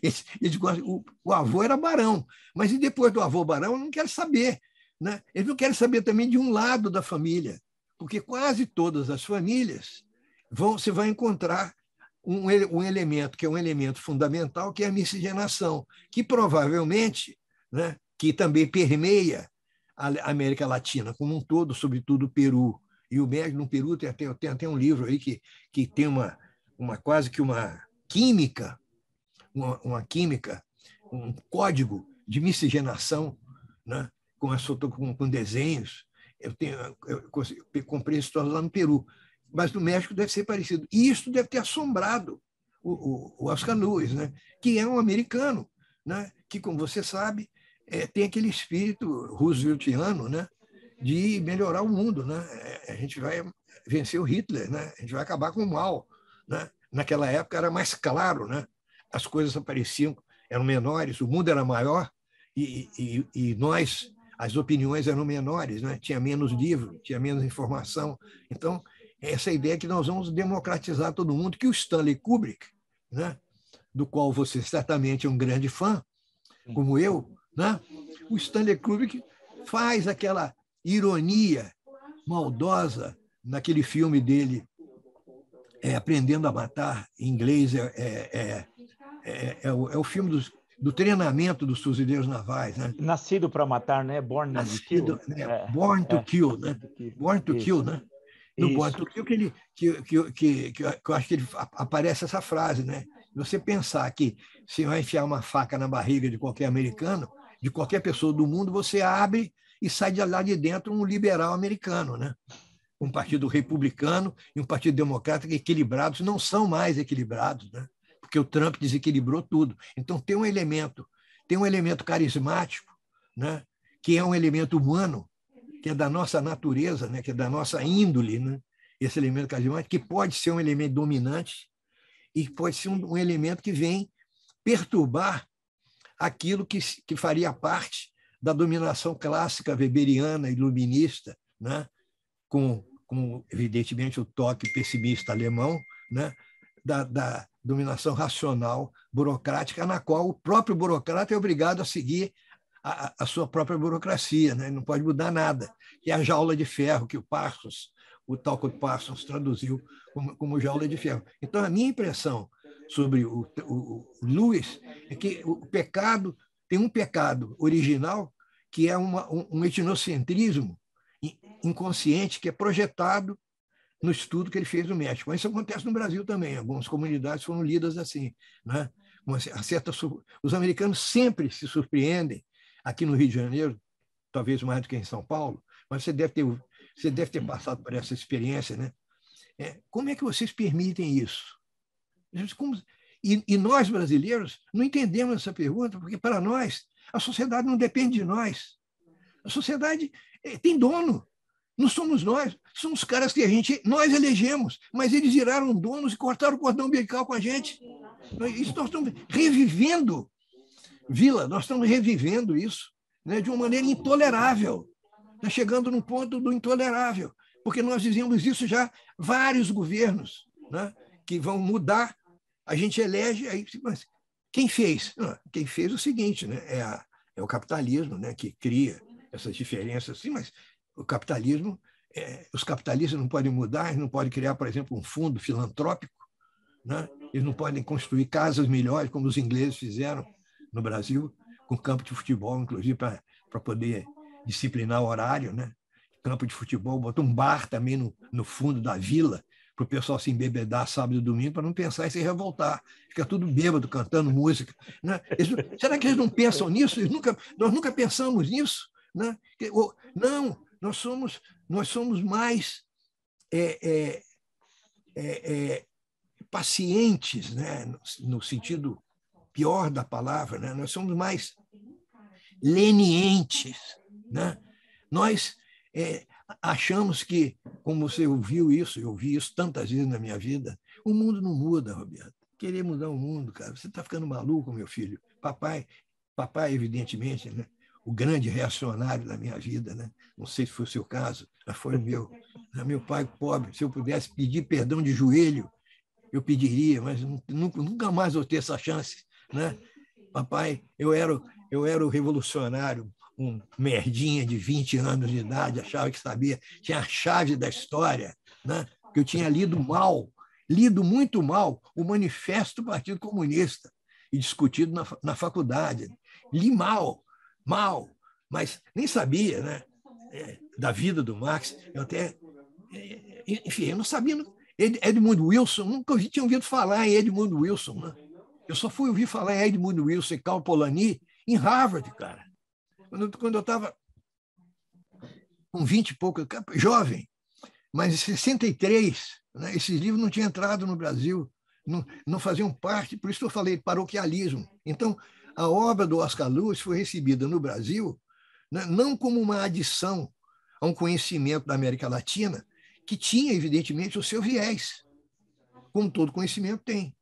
Eles gostam, o avô era barão, mas e depois do avô barão, eu não quero saber. Né? Eles não querem saber também de um lado da família, porque quase todas as famílias você vai encontrar um elemento que é um elemento fundamental, que é a miscigenação, que provavelmente, né, que também permeia a América Latina como um todo, sobretudo o Peru. E o México, no Peru, tem até um livro aí que tem quase que uma química, um código de miscigenação, né, com desenhos. Eu comprei esse troço lá no Peru, mas no México deve ser parecido. E isso deve ter assombrado o Oscar Lewis, né, que é um americano, né, que, como você sabe, tem aquele espírito rooseveltiano, né, de melhorar o mundo. Né? A gente vai vencer o Hitler, né? A gente vai acabar com o mal. Né? Naquela época era mais claro, né? As coisas apareciam, eram menores, o mundo era maior e nós, as opiniões eram menores, né? Tinha menos livro, tinha menos informação. Então, essa ideia que nós vamos democratizar todo mundo, que o Stanley Kubrick, né? Do qual você certamente é um grande fã, como eu, né? O Stanley Kubrick faz aquela ironia maldosa naquele filme dele, Aprendendo a Matar, em inglês o filme do treinamento dos fuzileiros navais. Né? Nascido para Matar, né? Born to Kill. Born to Kill, né? Born to Kill, né? No Born to Kill, que eu acho que ele aparece essa frase, né? Você pensar que se vai enfiar uma faca na barriga de qualquer americano, de qualquer pessoa do mundo, você abre e sai de lá de dentro um liberal americano, né? Um partido republicano e um partido democrata equilibrados não são mais equilibrados, né? Porque o Trump desequilibrou tudo. Então tem um elemento carismático, né? Que é um elemento humano, que é da nossa natureza, né? Que é da nossa índole, né? Esse elemento carismático que pode ser um elemento dominante e pode ser um elemento que vem perturbar aquilo que faria parte da dominação clássica weberiana, iluminista, né? com evidentemente, o toque pessimista alemão, né? da dominação racional burocrática, na qual o próprio burocrata é obrigado a seguir a sua própria burocracia, né? Não pode mudar nada. Que é a jaula de ferro que o Talcott Parsons traduziu como jaula de ferro. Então, a minha impressão sobre o Lewis é que o pecado tem um pecado original, que é um etnocentrismo inconsciente que é projetado no estudo que ele fez no México. Mas isso acontece no Brasil também. Algumas comunidades foram lidas assim, né? Os americanos sempre se surpreendem aqui no Rio de Janeiro, talvez mais do que em São Paulo, mas você deve ter passado por essa experiência, né? Como é que vocês permitem isso? E nós, brasileiros, não entendemos essa pergunta, porque, para nós, a sociedade não depende de nós. A sociedade tem dono. Não somos nós, são os caras que nós elegemos, mas eles viraram donos e cortaram o cordão umbilical com a gente. Isso nós estamos revivendo, Vila, nós estamos revivendo isso, né, de uma maneira intolerável. Está chegando no ponto do intolerável, porque nós dizemos isso já vários governos, né, que vão mudar. A gente elege, aí, mas quem fez? Quem fez o seguinte, né, é o capitalismo, né, que cria essas diferenças, assim, mas o capitalismo, os capitalistas não podem mudar, eles não podem criar, por exemplo, um fundo filantrópico, né? Eles não podem construir casas melhores, como os ingleses fizeram no Brasil, com campo de futebol, inclusive, para poder disciplinar o horário, né? Campo de futebol, botou um bar também no fundo da vila, para o pessoal se embebedar sábado e domingo, para não pensar em se revoltar. Fica tudo bêbado, cantando música. Né? Será que eles não pensam nisso? Nós nunca pensamos nisso? Né? Não, nós somos mais pacientes, né? No sentido pior da palavra, né? Nós somos mais lenientes. Né? Nós achamos que, como você ouviu isso, eu ouvi isso tantas vezes na minha vida, o mundo não muda, Roberto. Querer mudar o mundo, cara, você está ficando maluco, meu filho. Papai, evidentemente, né? O grande reacionário da minha vida, né? Não sei se foi o seu caso, mas foi o meu. Meu pai pobre, se eu pudesse pedir perdão de joelho, eu pediria, mas nunca mais vou ter essa chance, né? Papai, eu era o revolucionário, um merdinha de 20 anos de idade, achava que sabia, tinha a chave da história, né? Que eu tinha lido muito mal, o Manifesto do Partido Comunista, e discutido na faculdade. Li mal, mas nem sabia, né? Da vida do Marx. Enfim, eu não sabia. Edmund Wilson, nunca tinha ouvido falar em Edmund Wilson, né? Eu só fui ouvir falar em Edmund Wilson e Karl Polanyi em Harvard, cara. Quando eu estava com 20 e pouco, jovem, mas em 63, né, esses livros não tinham entrado no Brasil, não faziam parte, por isso que eu falei paroquialismo. Então, a obra do Oscar Lewis foi recebida no Brasil, né, não como uma adição a um conhecimento da América Latina, que tinha, evidentemente, o seu viés, como todo conhecimento tem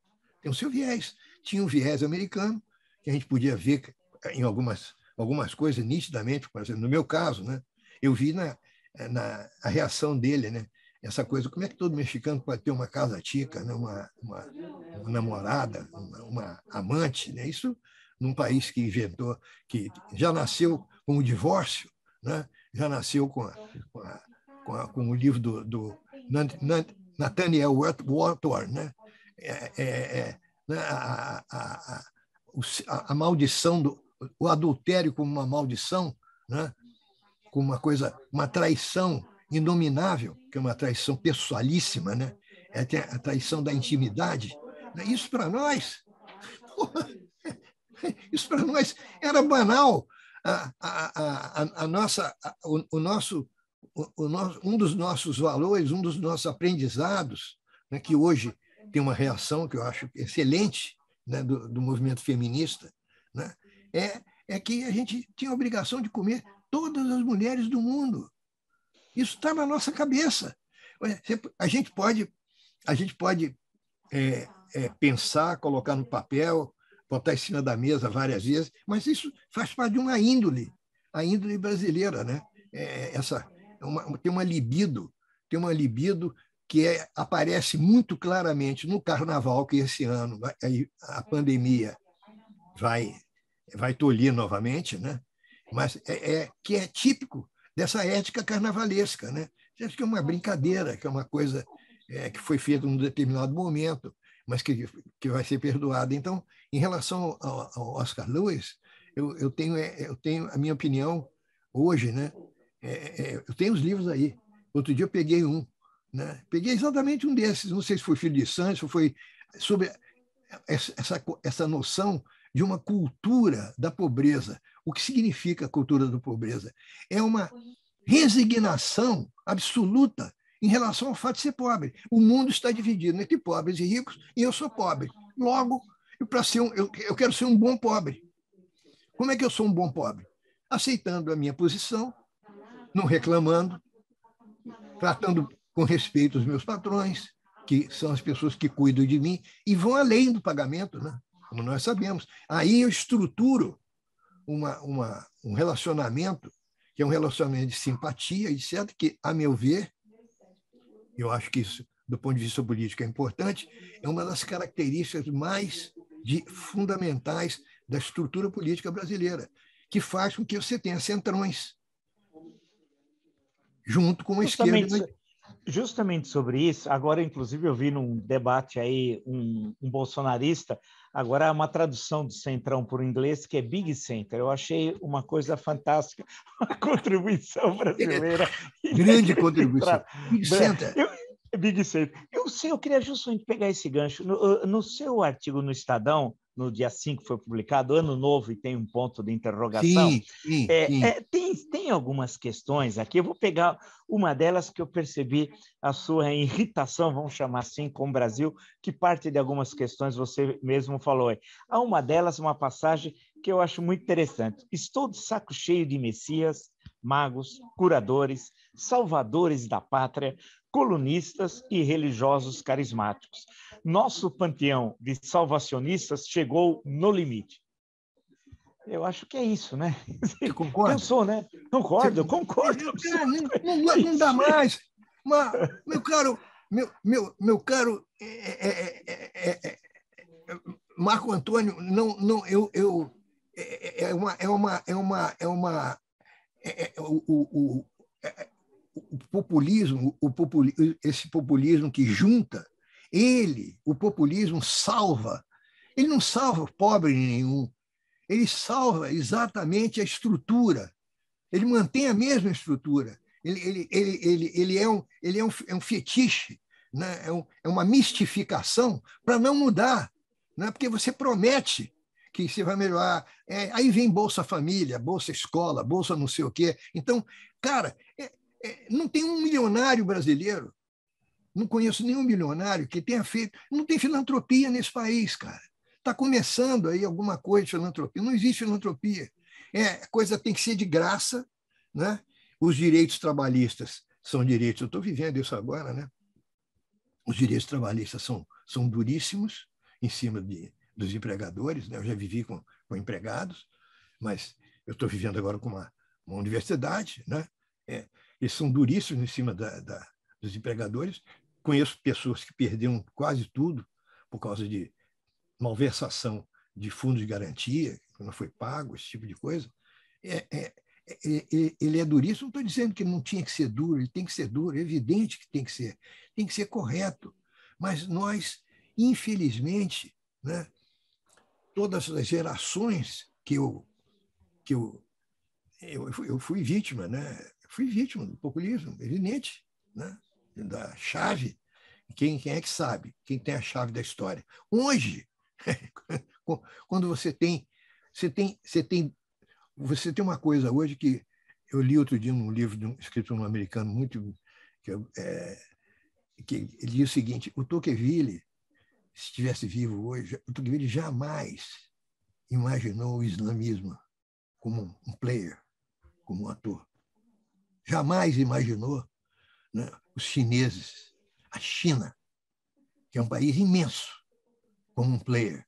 o seu viés. Tinha um viés americano, que a gente podia ver em algumas coisas nitidamente, por exemplo, no meu caso, né, eu vi a reação dele, né, essa coisa, como é que todo mexicano pode ter uma casa tica, né, uma namorada, uma amante, né? Isso num país que inventou, que já nasceu com o divórcio, né? Já nasceu com o livro do Nathaniel Hawthorne, né? A maldição o adultério como uma maldição, né? Como uma traição inominável, que é uma traição pessoalíssima, né? É a traição da intimidade. Isso para nós, era banal. Um dos nossos valores, um dos nossos aprendizados, né, que hoje tem uma reação que eu acho excelente, né, do movimento feminista, né, é que a gente tinha a obrigação de comer todas as mulheres do mundo. Isso está na nossa cabeça. A gente pode pensar, colocar no papel, botar em cima da mesa várias vezes, mas isso faz parte de uma índole, a índole brasileira, né? Tem uma libido que aparece muito claramente no Carnaval, que esse ano a pandemia vai tolir novamente, né? Mas que é típico dessa ética carnavalesca, né? Acho que é uma brincadeira, que é uma coisa que foi feita num determinado momento, mas que vai ser perdoada. Então, em relação ao Oscar Lewis, eu tenho a minha opinião hoje, né? Eu tenho os livros aí. Outro dia eu peguei um, né? Peguei exatamente um desses, não sei se foi Filho de Santos, ou foi sobre essa noção de uma cultura da pobreza. O que significa a cultura da pobreza? É uma resignação absoluta em relação ao fato de ser pobre. O mundo está dividido entre pobres e ricos, e eu sou pobre. Logo, eu quero ser um bom pobre. Como é que eu sou um bom pobre? Aceitando a minha posição, não reclamando, tratando com respeito os meus patrões, que são as pessoas que cuidam de mim, e vão além do pagamento, né? Como nós sabemos. Aí eu estruturo um relacionamento, que é um relacionamento de simpatia, etc., que, a meu ver, eu acho que isso, do ponto de vista político, é importante, é uma das características mais fundamentais da estrutura política brasileira, que faz com que você tenha centrões, junto com a esquerda. Justamente sobre isso, agora, inclusive, eu vi num debate aí um bolsonarista, agora uma tradução do Centrão por inglês, que é Big Center. Eu achei uma coisa fantástica, uma contribuição brasileira. Grande contribuição. Big Center. Big Center. Eu queria justamente pegar esse gancho. No seu artigo no Estadão, no dia 5 foi publicado, Ano Novo, e tem um ponto de interrogação. Sim. Tem algumas questões aqui, eu vou pegar uma delas que eu percebi a sua irritação, vamos chamar assim, com o Brasil, que parte de algumas questões você mesmo falou. Há uma delas, uma passagem que eu acho muito interessante. Estou de saco cheio de messias, magos, curadores, salvadores da pátria, colunistas e religiosos carismáticos. Nosso panteão de salvacionistas chegou no limite. Eu acho que é isso, né? Você concorda? Pensou, né? Concordo, eu concordo. Não dá mais. Mas, meu caro Marco Antônio, o populismo, esse populismo que junta, o populismo salva. Ele não salva pobre nenhum, ele salva exatamente a estrutura, ele mantém a mesma estrutura, ele é um fetiche, né? É uma mistificação para não mudar, né? Porque você promete que você vai melhorar, aí vem Bolsa Família, Bolsa Escola, Bolsa não sei o quê. Então, cara, não tem um milionário brasileiro, não conheço nenhum milionário que tenha feito, não tem filantropia nesse país, cara. Está começando aí alguma coisa de filantropia, não existe filantropia. A coisa tem que ser de graça, né? Os direitos trabalhistas são direitos, eu estou vivendo isso agora, né? Os direitos trabalhistas são duríssimos em cima dos empregadores, né? Eu já vivi com empregados, mas eu estou vivendo agora com uma universidade, né? Eles são duríssimos em cima dos empregadores. Conheço pessoas que perderam quase tudo por causa de malversação de fundos de garantia, que não foi pago, esse tipo de coisa. Ele é duríssimo, não estou dizendo que não tinha que ser duro, ele tem que ser duro, é evidente que tem que ser correto. Mas nós, infelizmente, né, todas as gerações que eu fui vítima, né? Fui vítima do populismo, evidente, né? Da chave. Quem é que sabe? Quem tem a chave da história? Hoje, quando você tem uma coisa hoje que eu li outro dia num livro de um escritor americano muito que ele diz o seguinte: o Tocqueville, se estivesse vivo hoje, o Tocqueville jamais imaginou o islamismo como um player, como um ator. Jamais imaginou, né, os chineses, a China, que é um país imenso, como um player,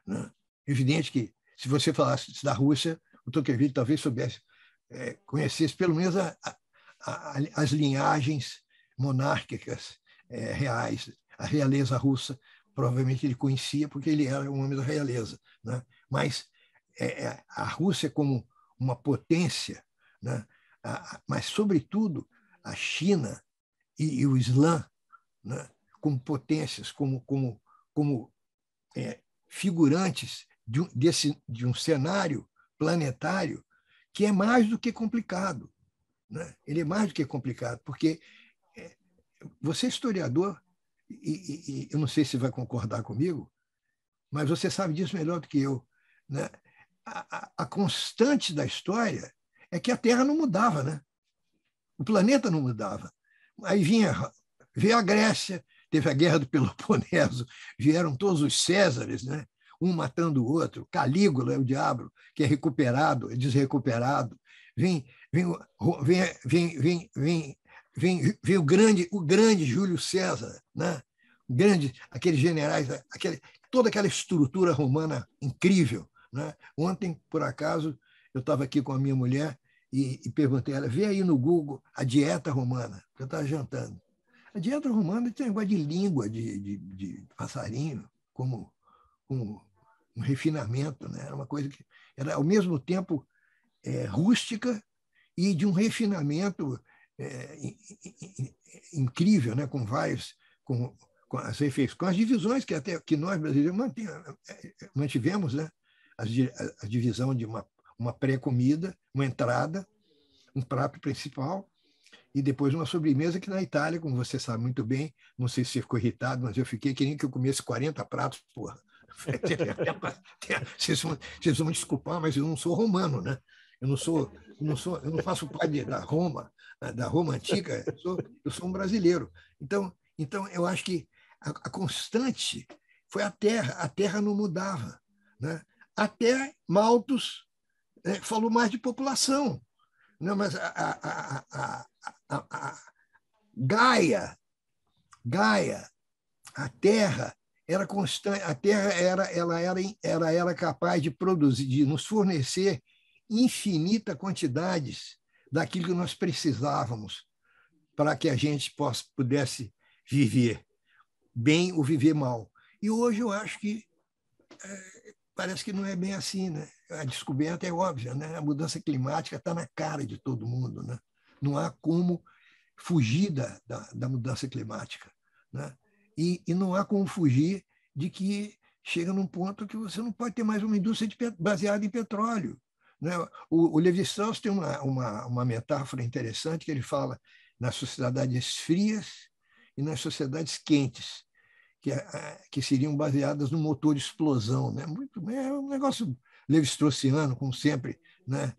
né? Evidente que, se você falasse da Rússia, o Tocqueville talvez conhecesse pelo menos as linhagens monárquicas reais, a realeza russa, provavelmente ele conhecia, porque ele era um homem da realeza, né? Mas a Rússia como uma potência, né? Mas, sobretudo, a China e o Islã, né? Como potências, como figurantes de um cenário planetário que é mais do que complicado, né? Ele é mais do que complicado, porque você é historiador, e eu não sei se vai concordar comigo, mas você sabe disso melhor do que eu, né? A constante da história é que a Terra não mudava, né? O planeta não mudava. Aí veio a Grécia, teve a Guerra do Peloponeso, vieram todos os Césares, né? Um matando o outro. Calígula é o diabo, que é recuperado, é desrecuperado. Vem o grande Júlio César, né? Aqueles generais, toda aquela estrutura romana incrível, né? Ontem, por acaso, eu estava aqui com a minha mulher e perguntei a ela, vê aí no Google a dieta romana, porque eu estava jantando. A dieta romana tem negócio de língua de passarinho, como um refinamento, né? Era uma coisa que era, ao mesmo tempo, rústica e de um refinamento incrível, né? Com as refeições, com as divisões que nós brasileiros mantivemos, né? A divisão de uma pré-comida, uma entrada, um prato principal e depois uma sobremesa que na Itália, como você sabe muito bem, não sei se você ficou irritado, mas eu fiquei querendo que eu comesse 40 pratos, porra. Vocês vão me desculpar, mas eu não sou romano, né? Eu não faço parte da Roma antiga, eu sou um brasileiro. Então eu acho que a constante foi a terra não mudava, né? Até Malthus falou mais de população. Não, mas a Gaia, a Terra era constante, a Terra era capaz de produzir, de nos fornecer infinita quantidades daquilo que nós precisávamos para que a gente pudesse viver bem ou viver mal. E hoje eu acho que parece que não é bem assim, né? A descoberta é óbvia, né? A mudança climática está na cara de todo mundo, né? Não há como fugir da mudança climática, né? E não há como fugir de que chega num ponto que você não pode ter mais uma indústria baseada em petróleo, né? O Levi-Strauss tem uma metáfora interessante que ele fala nas sociedades frias e nas sociedades quentes, que seriam baseadas no motor de explosão, né? É um negócio levi-straussiano, como sempre, né?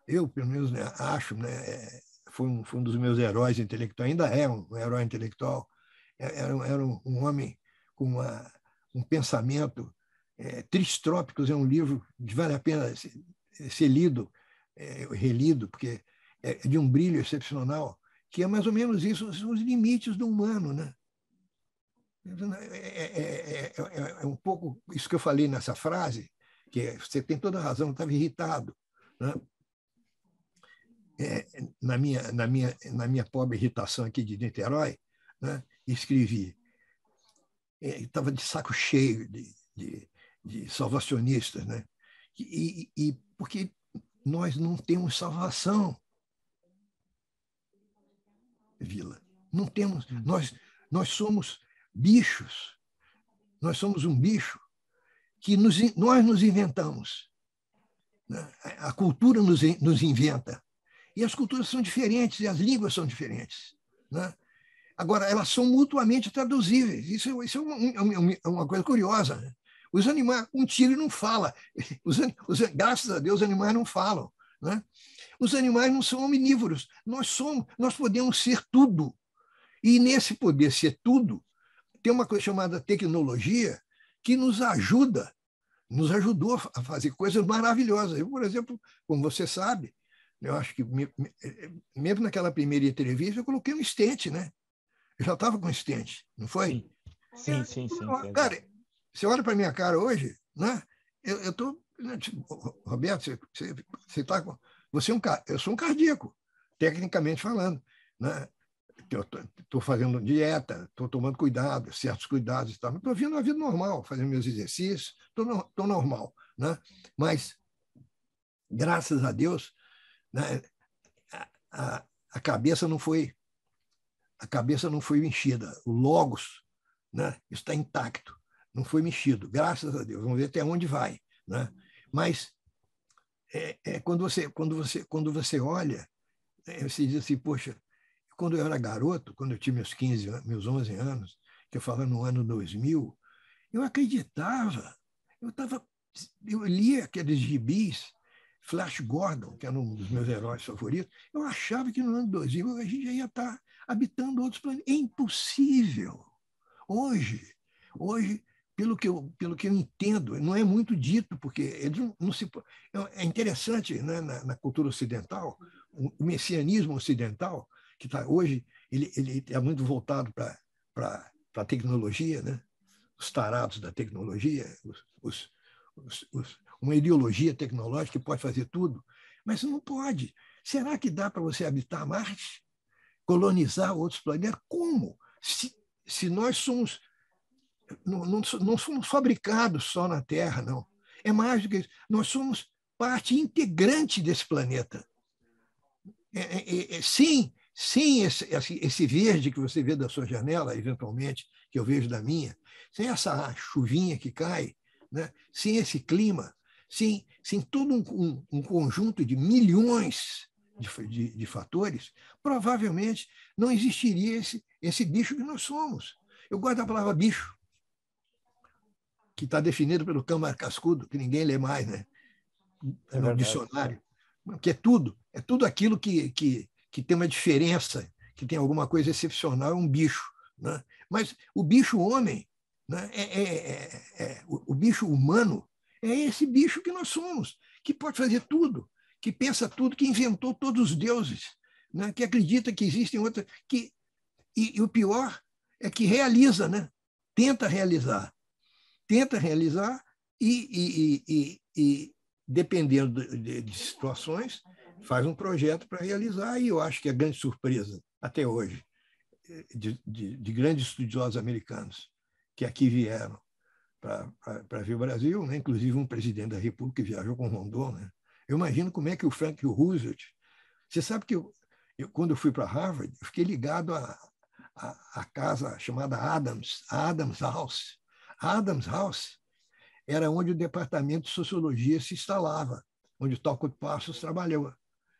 Eu, pelo menos, né, acho, né, foi um dos meus heróis intelectuais, ainda é um herói intelectual, era um homem com um pensamento. Tristrópicos é um livro que vale a pena ser lido, relido, porque é de um brilho excepcional, que é mais ou menos isso, são os limites do humano, né? É um pouco isso que eu falei nessa frase, que você tem toda a razão, eu estava irritado, né? Na minha pobre irritação aqui de Niterói, né? Escrevi, estava de saco cheio de salvacionistas, né? E porque nós não temos salvação, Vila. Não temos. Nós somos bichos. Nós somos um bicho que nós nos inventamos. Né? A cultura nos inventa. E as culturas são diferentes, e as línguas são diferentes. Né? Agora, elas são mutuamente traduzíveis. Isso é uma coisa curiosa. Né? Os animais, um tigre não fala. Graças a Deus, os animais não falam. Né? Os animais não são omnívoros. Nós podemos ser tudo. E nesse poder ser tudo, tem uma coisa chamada tecnologia que nos ajudou a fazer coisas maravilhosas. Eu, por exemplo, como você sabe, eu acho que mesmo naquela primeira entrevista, eu coloquei um stent, né? Eu já estava com stent, não foi? Sim. Cara, você olha para a minha cara hoje, né? Eu estou... Roberto, você está com... eu sou um cardíaco, tecnicamente falando, né? Estou fazendo dieta, estou tomando cuidado, certos cuidados e tal. Estou vivendo uma vida normal, fazendo meus exercícios, estou normal. Né? Mas, graças a Deus, né, a cabeça não foi mexida. O logos, né, está intacto, não foi mexido, graças a Deus. Vamos ver até onde vai. Né? Mas quando você olha, você diz assim, poxa, quando eu era garoto, quando eu tinha meus 15, meus 11 anos, que eu falo no ano 2000, eu acreditava. Eu lia aqueles gibis, Flash Gordon, que era um dos meus heróis favoritos, eu achava que no ano 2000 a gente já ia estar habitando outros planetas. É impossível. Hoje, pelo que eu entendo, não é muito dito, porque eles não se. É interessante, né, na cultura ocidental, o messianismo ocidental, que está hoje, ele é muito voltado para a tecnologia, né? Os tarados da tecnologia, uma ideologia tecnológica que pode fazer tudo, mas não pode. Será que dá para você habitar Marte? Colonizar outros planetas? Como? Se nós somos. Não somos fabricados só na Terra, não. É mais do que isso. Nós somos parte integrante desse planeta. Sem esse verde que você vê da sua janela, eventualmente, que eu vejo da minha, sem essa chuvinha que cai, né? Sem esse clima, sem todo um conjunto de milhões de fatores, provavelmente não existiria esse bicho que nós somos. Eu gosto da palavra bicho, que está definido pelo Câmara Cascudo, que ninguém lê mais, né? No dicionário, que é tudo aquilo que tem uma diferença, que tem alguma coisa excepcional, é um bicho. Né? Mas o bicho homem, né? O bicho humano, é esse bicho que nós somos, que pode fazer tudo, que pensa tudo, que inventou todos os deuses, né? Que acredita que existem outras. E o pior é que realiza, né? Tenta realizar e dependendo de situações, faz um projeto para realizar, e eu acho que a grande surpresa, até hoje, de grandes estudiosos americanos que aqui vieram para ver o Brasil, né? Inclusive um presidente da República que viajou com Rondon. Né? Eu imagino como é que o Franklin Roosevelt... Você sabe que quando eu fui para Harvard, eu fiquei ligado à casa chamada Adams House. A Adams House era onde o departamento de sociologia se instalava, onde o Talcott Parsons trabalhou.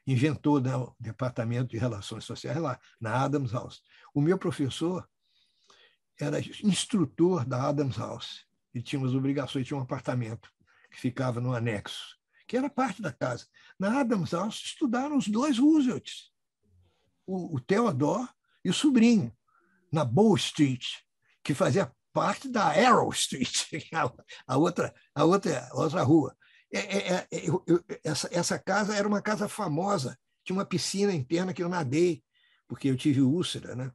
Inventou, né, o departamento de relações sociais lá, na Adams House. O meu professor era instrutor da Adams House e tinha umas obrigações, tinha um apartamento que ficava no anexo, que era parte da casa. Na Adams House estudaram os dois Roosevelts, o Theodore e o sobrinho, na Bow Street, que fazia parte da Arrow Street, a outra rua. Essa casa era uma casa famosa, tinha uma piscina interna que eu nadei, porque eu tive úlcera. Né?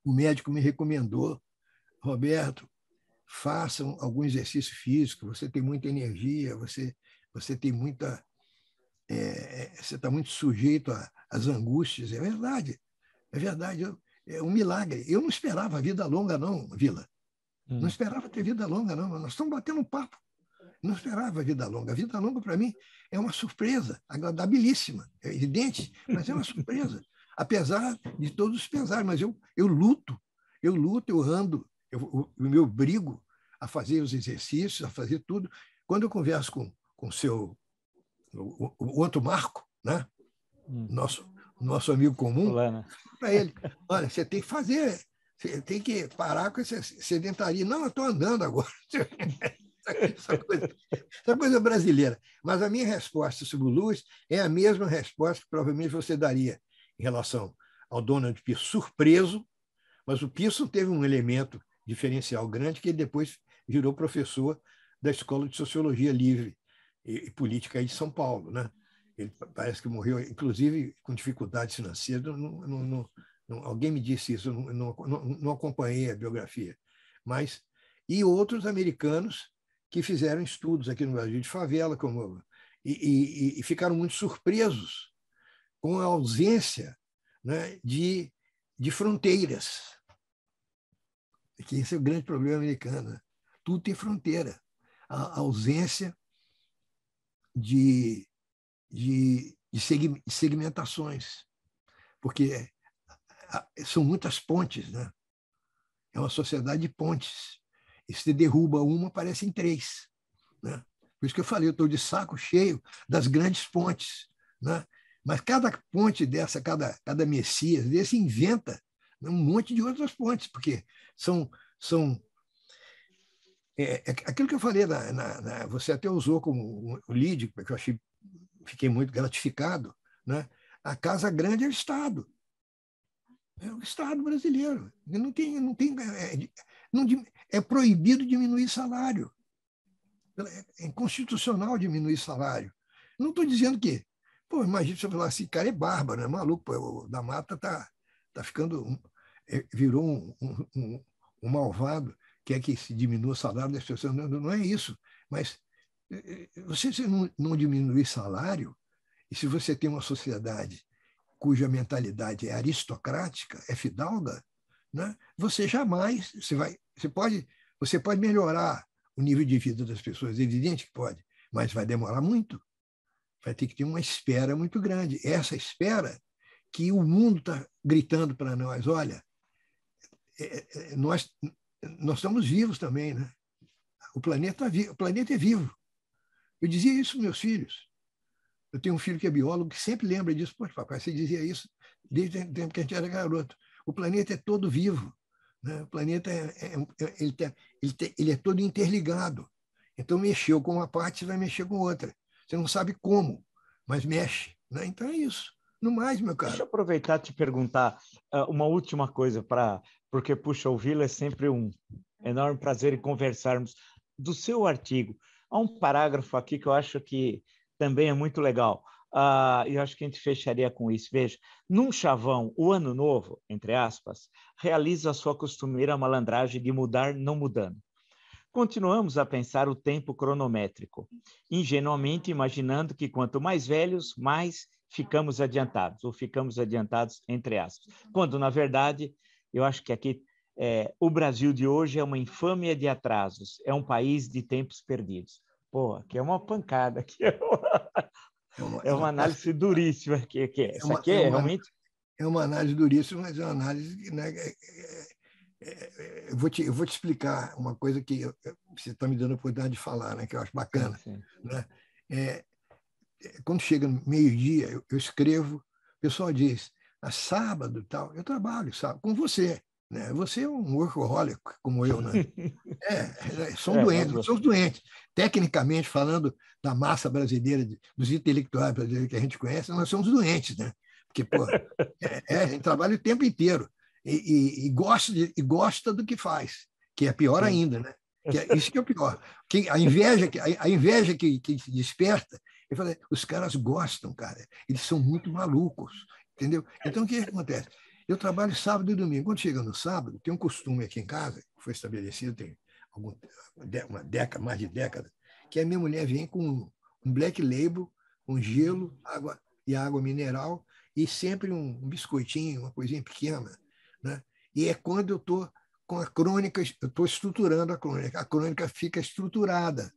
O médico me recomendou, Roberto, faça algum exercício físico, você tem muita energia, você tem muita... você está muito sujeito às angústias. É verdade. É um milagre. Eu não esperava a vida longa, não, Vila. Não esperava ter vida longa, não. Nós estamos batendo um papo. Não esperava a vida longa. A vida longa, para mim, é uma surpresa, agradabilíssima, é evidente, mas é uma surpresa. Apesar de todos os pesares, mas eu luto, eu ando, eu brigo a fazer os exercícios, a fazer tudo. Quando eu converso com o outro Marco, né? Nosso amigo comum, para ele, olha, você tem que fazer, você tem que parar com esse sedentarismo. Não, eu estou andando agora. Essa coisa brasileira. Mas a minha resposta sobre o Lewis é a mesma resposta que provavelmente você daria em relação ao Donald Pearson, surpreso, mas o Pearson teve um elemento diferencial grande, que ele depois virou professor da Escola de Sociologia Livre e Política aí de São Paulo. Né? Ele parece que morreu, inclusive, com dificuldades financeiras. Alguém me disse isso, eu não acompanhei a biografia. Mas, e outros americanos que fizeram estudos aqui no Brasil de favela, e ficaram muito surpresos com a ausência, né, de fronteiras. Que esse é o grande problema americano. Né? Tudo tem fronteira. A ausência de segmentações, porque são muitas pontes. Né? É uma sociedade de pontes. E se derruba uma, aparecem três. Né? Por isso que eu falei, eu estou de saco cheio das grandes pontes, né? Mas cada ponte dessa, cada Messias desse inventa um monte de outras pontes, porque são aquilo que eu falei, você até usou como o lead, que eu achei, fiquei muito gratificado, né? A Casa Grande é o Estado. É o Estado brasileiro. Não, é proibido diminuir salário. É inconstitucional diminuir salário. Não estou dizendo que. Pô, imagina se eu falar assim, cara é bárbaro, é maluco. Pô, o da Mata tá ficando. Virou um malvado, quer que se diminua o salário das pessoas. Não é isso. Mas você se não diminuir salário, e se você tem uma sociedade cuja mentalidade é aristocrática, é fidalga, né? Você jamais você pode melhorar o nível de vida das pessoas, é evidente que pode, mas vai demorar muito. Vai ter que ter uma espera muito grande. Essa espera que o mundo está gritando para nós, olha, nós estamos vivos também, né? O planeta é vivo. Eu dizia isso para meus filhos. Eu tenho um filho que é biólogo que sempre lembra disso. Poxa, papai, você dizia isso desde o tempo que a gente era garoto. O planeta é todo vivo, né? O planeta ele é todo interligado. Então, mexeu com uma parte, você vai mexer com outra. Você não sabe como, mas mexe, né? Então, é isso. No mais, meu caro. Deixa eu aproveitar e te perguntar uma última coisa, porque, puxa, ouvi-lo é sempre um enorme prazer em conversarmos do seu artigo. Há um parágrafo aqui que eu acho que também é muito legal. E eu acho que a gente fecharia com isso. Veja, num chavão, o ano novo, entre aspas, realiza a sua costumeira malandragem de mudar não mudando. Continuamos a pensar o tempo cronométrico, ingenuamente imaginando que quanto mais velhos, mais ficamos adiantados, ou ficamos adiantados entre aspas. Quando, na verdade, eu acho que aqui o Brasil de hoje é uma infâmia de atrasos, é um país de tempos perdidos. Pô, aqui é uma pancada, aqui é uma análise duríssima. Isso aqui é realmente... É uma análise duríssima, mas é uma análise... Né, eu vou te explicar uma coisa que você está me dando a oportunidade de falar, né, que eu acho bacana. Sim. Né? Quando chega meio-dia, eu escrevo, o pessoal diz, sábado tal, eu trabalho sábado com você. Né? Você é um workaholic como eu, né? Somos doentes. Tecnicamente, falando da massa brasileira, dos intelectuais brasileiros que a gente conhece, nós somos doentes, né? Porque, pô, a gente trabalha o tempo inteiro e gosta do que faz, que é pior ainda, né? Isso que é o pior. A inveja que se desperta, eu falei, os caras gostam, cara. Eles são muito malucos, entendeu? Então, o que acontece? Eu trabalho sábado e domingo. Quando chega no sábado, tem um costume aqui em casa, que foi estabelecido tem uma década, mais de década, que a minha mulher vem com um black label, com gelo, água mineral, e sempre um biscoitinho, uma coisinha pequena. Né? E é quando eu estou com a crônica, eu estou estruturando a crônica fica estruturada.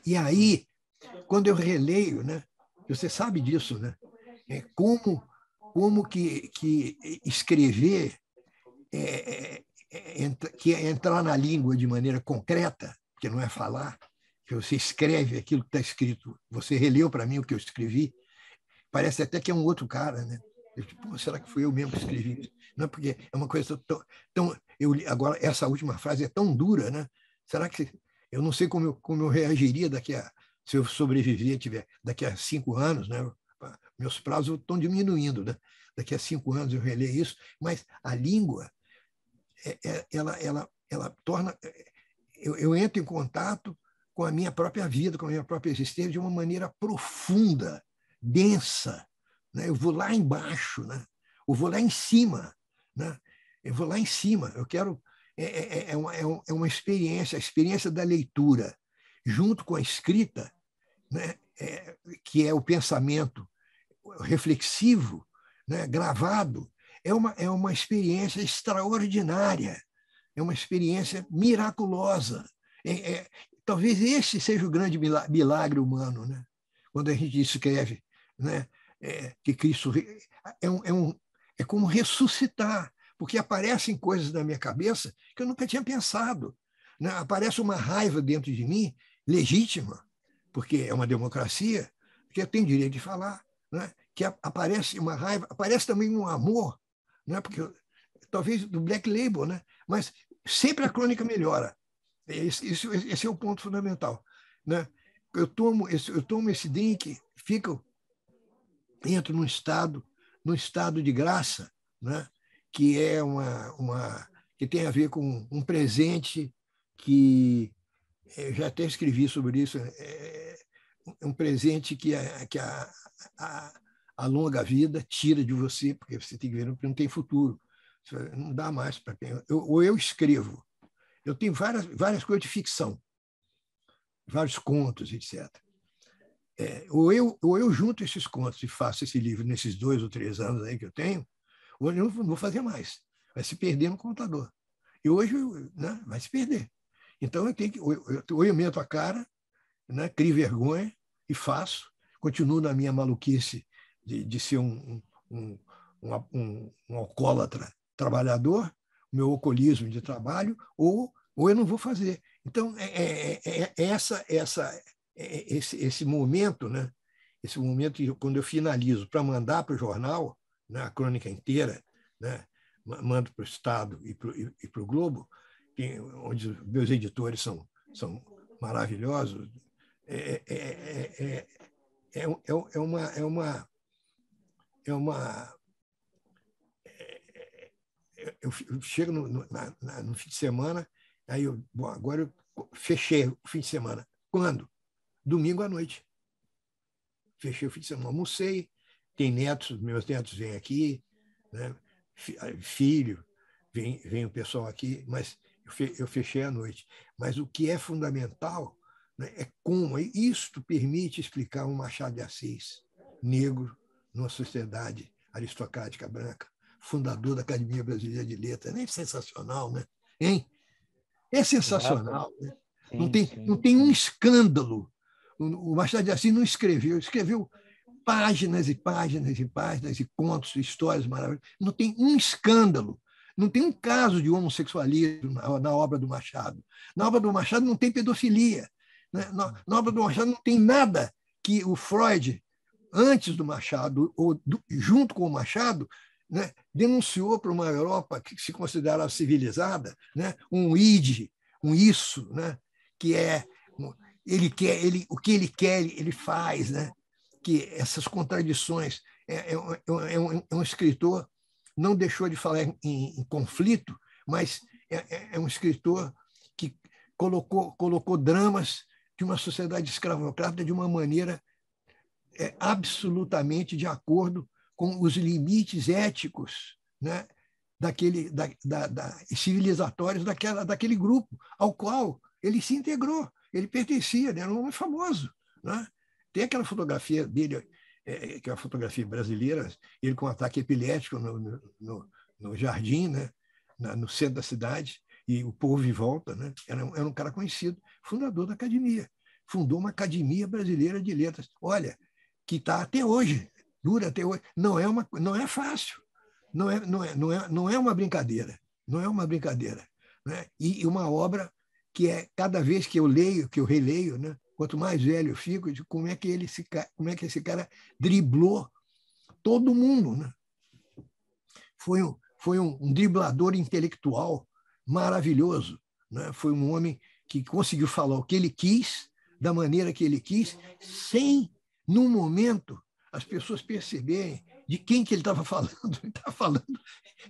E aí, quando eu releio, né, você sabe disso, né? Como que escrever que é entrar na língua de maneira concreta, que não é falar, que você escreve aquilo que está escrito, você releu para mim o que eu escrevi, parece até que é um outro cara, né? Será que fui eu mesmo que escrevi isso? Não, porque é uma coisa tão agora, essa última frase é tão dura, né? Será que eu não sei como eu reagiria se eu sobreviver, daqui a 5 anos, né? Meus prazos estão diminuindo, né? Daqui a 5 anos eu releio isso, mas a língua, ela torna... Eu entro em contato com a minha própria vida, com a minha própria existência de uma maneira profunda, densa. Né? Eu vou lá embaixo, né? Eu vou lá em cima. Né? Eu vou lá em cima. Eu quero... É uma experiência, a experiência da leitura, junto com a escrita, né? Que é o pensamento reflexivo, né? Gravado, é uma experiência extraordinária, é uma experiência miraculosa. Talvez esse seja o grande milagre humano, né? Quando a gente escreve, né? Que Cristo é como ressuscitar, porque aparecem coisas na minha cabeça que eu nunca tinha pensado. Né? Aparece uma raiva dentro de mim legítima, porque é uma democracia, que tem direito de falar, né? Que aparece uma raiva, aparece também um amor, né? Porque talvez do Black Label, né? Mas sempre a crônica melhora. Esse é o ponto fundamental, né? Eu tomo esse drink, entro num estado de graça, né? Que é que tem a ver com um presente que eu já até escrevi sobre isso, um presente que a longa vida tira de você, porque você tem que ver que não tem futuro. Não dá mais para quem. Ou eu escrevo. Eu tenho várias coisas de ficção, vários contos, etc. Ou eu junto esses contos e faço esse livro nesses 2 ou 3 anos aí que eu tenho, ou eu não vou fazer mais. Vai se perder no computador. E hoje, né, vai se perder. Então, eu tenho que, ou eu meto a cara, né, crio vergonha e faço, continuo na minha maluquice de ser um alcoólatra trabalhador, meu alcoolismo de trabalho, ou eu não vou fazer. Então, esse momento, né? Esse momento quando eu finalizo para mandar para o jornal, né, a crônica inteira, né, mando para o Estado e para o Globo, onde os meus editores são maravilhosos. É uma eu chego no fim de semana, aí agora eu fechei o fim de semana. Quando? Domingo à noite. Fechei o fim de semana, almocei, tem netos, meus netos vêm aqui, né? Filho, vem o pessoal aqui, mas eu fechei à noite. Mas o que é fundamental, né, é como isto permite explicar um Machado de Assis, negro, numa sociedade aristocrática branca, fundador da Academia Brasileira de Letras. É sensacional, né? Hein? É Exato. sensacional. Né? Sim, Não sim, tem um sim. escreveu O Machado de Assis não escreveu páginas e páginas e páginas e contos, histórias maravilhosas. Não tem um escândalo, não tem um caso de homossexualismo na obra do Machado. Na obra do Machado não tem pedofilia. Né? Na obra do Machado não tem nada que o Freud, antes do Machado, junto com o Machado, né, denunciou para uma Europa que se considerava civilizada, né, um id, um isso, né, que é o que ele quer, ele faz, né? Que essas contradições. Um escritor, não deixou de falar em conflito, mas é um escritor que colocou dramas de uma sociedade escravocrata de uma maneira absolutamente de acordo com os limites éticos, né, civilizatórios daquele grupo ao qual ele se integrou. Ele pertencia, né, era um homem famoso. Né? Tem aquela fotografia dele, que é uma fotografia brasileira, ele com um ataque epilético no jardim, né, no centro da cidade, e o povo em volta. Né? Era um cara conhecido, fundador da academia. Fundou uma Academia Brasileira de Letras. Olha, que está até hoje, dura até hoje. Não é fácil, não é uma brincadeira, não é uma brincadeira. Né? E uma obra que cada vez que eu leio, que eu releio, né? Quanto mais velho eu fico, eu digo, como é que esse cara driblou todo mundo. Né? Foi um driblador intelectual maravilhoso. Né? Foi um homem que conseguiu falar o que ele quis, da maneira que ele quis, sem, num momento, as pessoas perceberem de quem que ele estava falando. Ele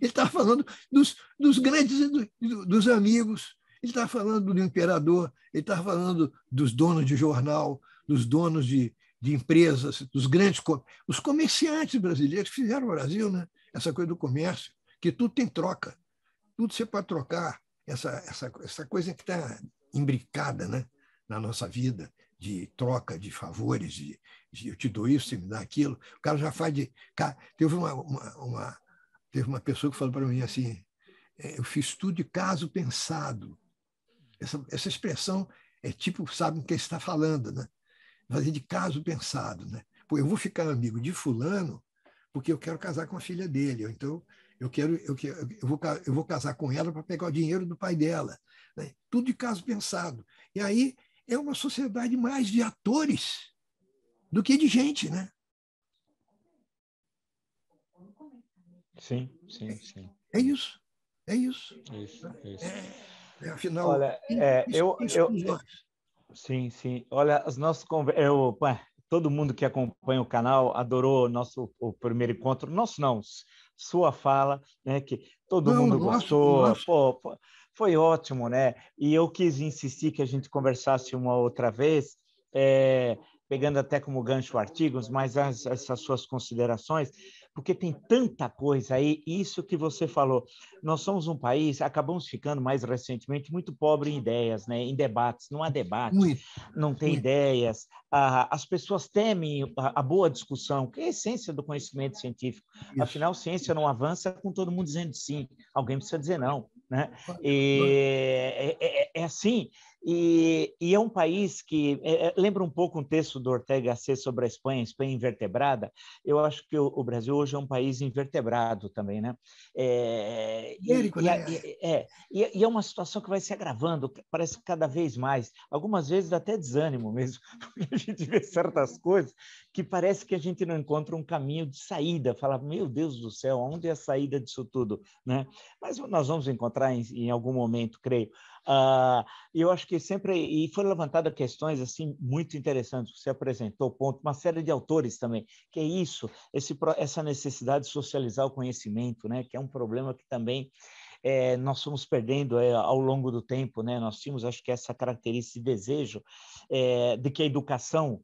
estava falando dos grandes, dos amigos, ele estava falando do imperador, ele estava falando dos donos de jornal, dos donos de empresas, dos grandes os comerciantes brasileiros que fizeram o Brasil, né? Essa coisa do comércio, que tudo tem troca, tudo você pode trocar, essa coisa que está imbricada, né, na nossa vida, de troca de favores, de eu te dou isso, você me dá aquilo. O cara já faz de. Teve uma pessoa que falou para mim assim: eu fiz tudo de caso pensado. Essa expressão é tipo, sabe o que você está falando, né? Fazer de caso pensado. Né? Pô, eu vou ficar amigo de fulano porque eu quero casar com a filha dele, ou então eu vou casar com ela para pegar o dinheiro do pai dela. Né? Tudo de caso pensado. E aí é uma sociedade mais de atores do que de gente, né? Sim, sim, sim. É isso. É isso. Isso, isso. Afinal, Olha, quem somos nós? sim, sim. Olha, as nossas conversas, todo mundo que acompanha o canal adorou o primeiro encontro. Nosso não, sua fala, né? Que todo Não, mundo o gostou. nosso. Pô, foi ótimo, né? E eu quis insistir que a gente conversasse uma outra vez, pegando até como gancho artigos, mas essas suas considerações, porque tem tanta coisa aí. Isso que você falou. Nós somos um país, acabamos ficando mais recentemente muito pobre em ideias, né? Em debates. Não há debate, Muito, não tem muito. ideias. As pessoas temem a boa discussão, que é a essência do conhecimento científico. Isso. Afinal, ciência não avança com todo mundo dizendo sim, alguém precisa dizer não, né? Lógico. É assim. E é um país que lembra um pouco um texto do Ortega Gasset sobre a Espanha invertebrada. Eu acho que o Brasil hoje é um país invertebrado também, né? Ibérico, né? E é uma situação que vai se agravando, parece que cada vez mais. Algumas vezes dá até desânimo mesmo, porque a gente vê certas coisas que parece que a gente não encontra um caminho de saída. Fala, meu Deus do céu, onde é a saída disso tudo, né? Mas nós vamos encontrar em algum momento, creio. E eu acho que sempre e foram levantadas questões assim muito interessantes. Você apresentou ponto, uma série de autores também, que é isso, essa necessidade de socializar o conhecimento, né? Que é um problema que também nós fomos perdendo ao longo do tempo, né? Nós tínhamos, acho que essa característica de desejo de que a educação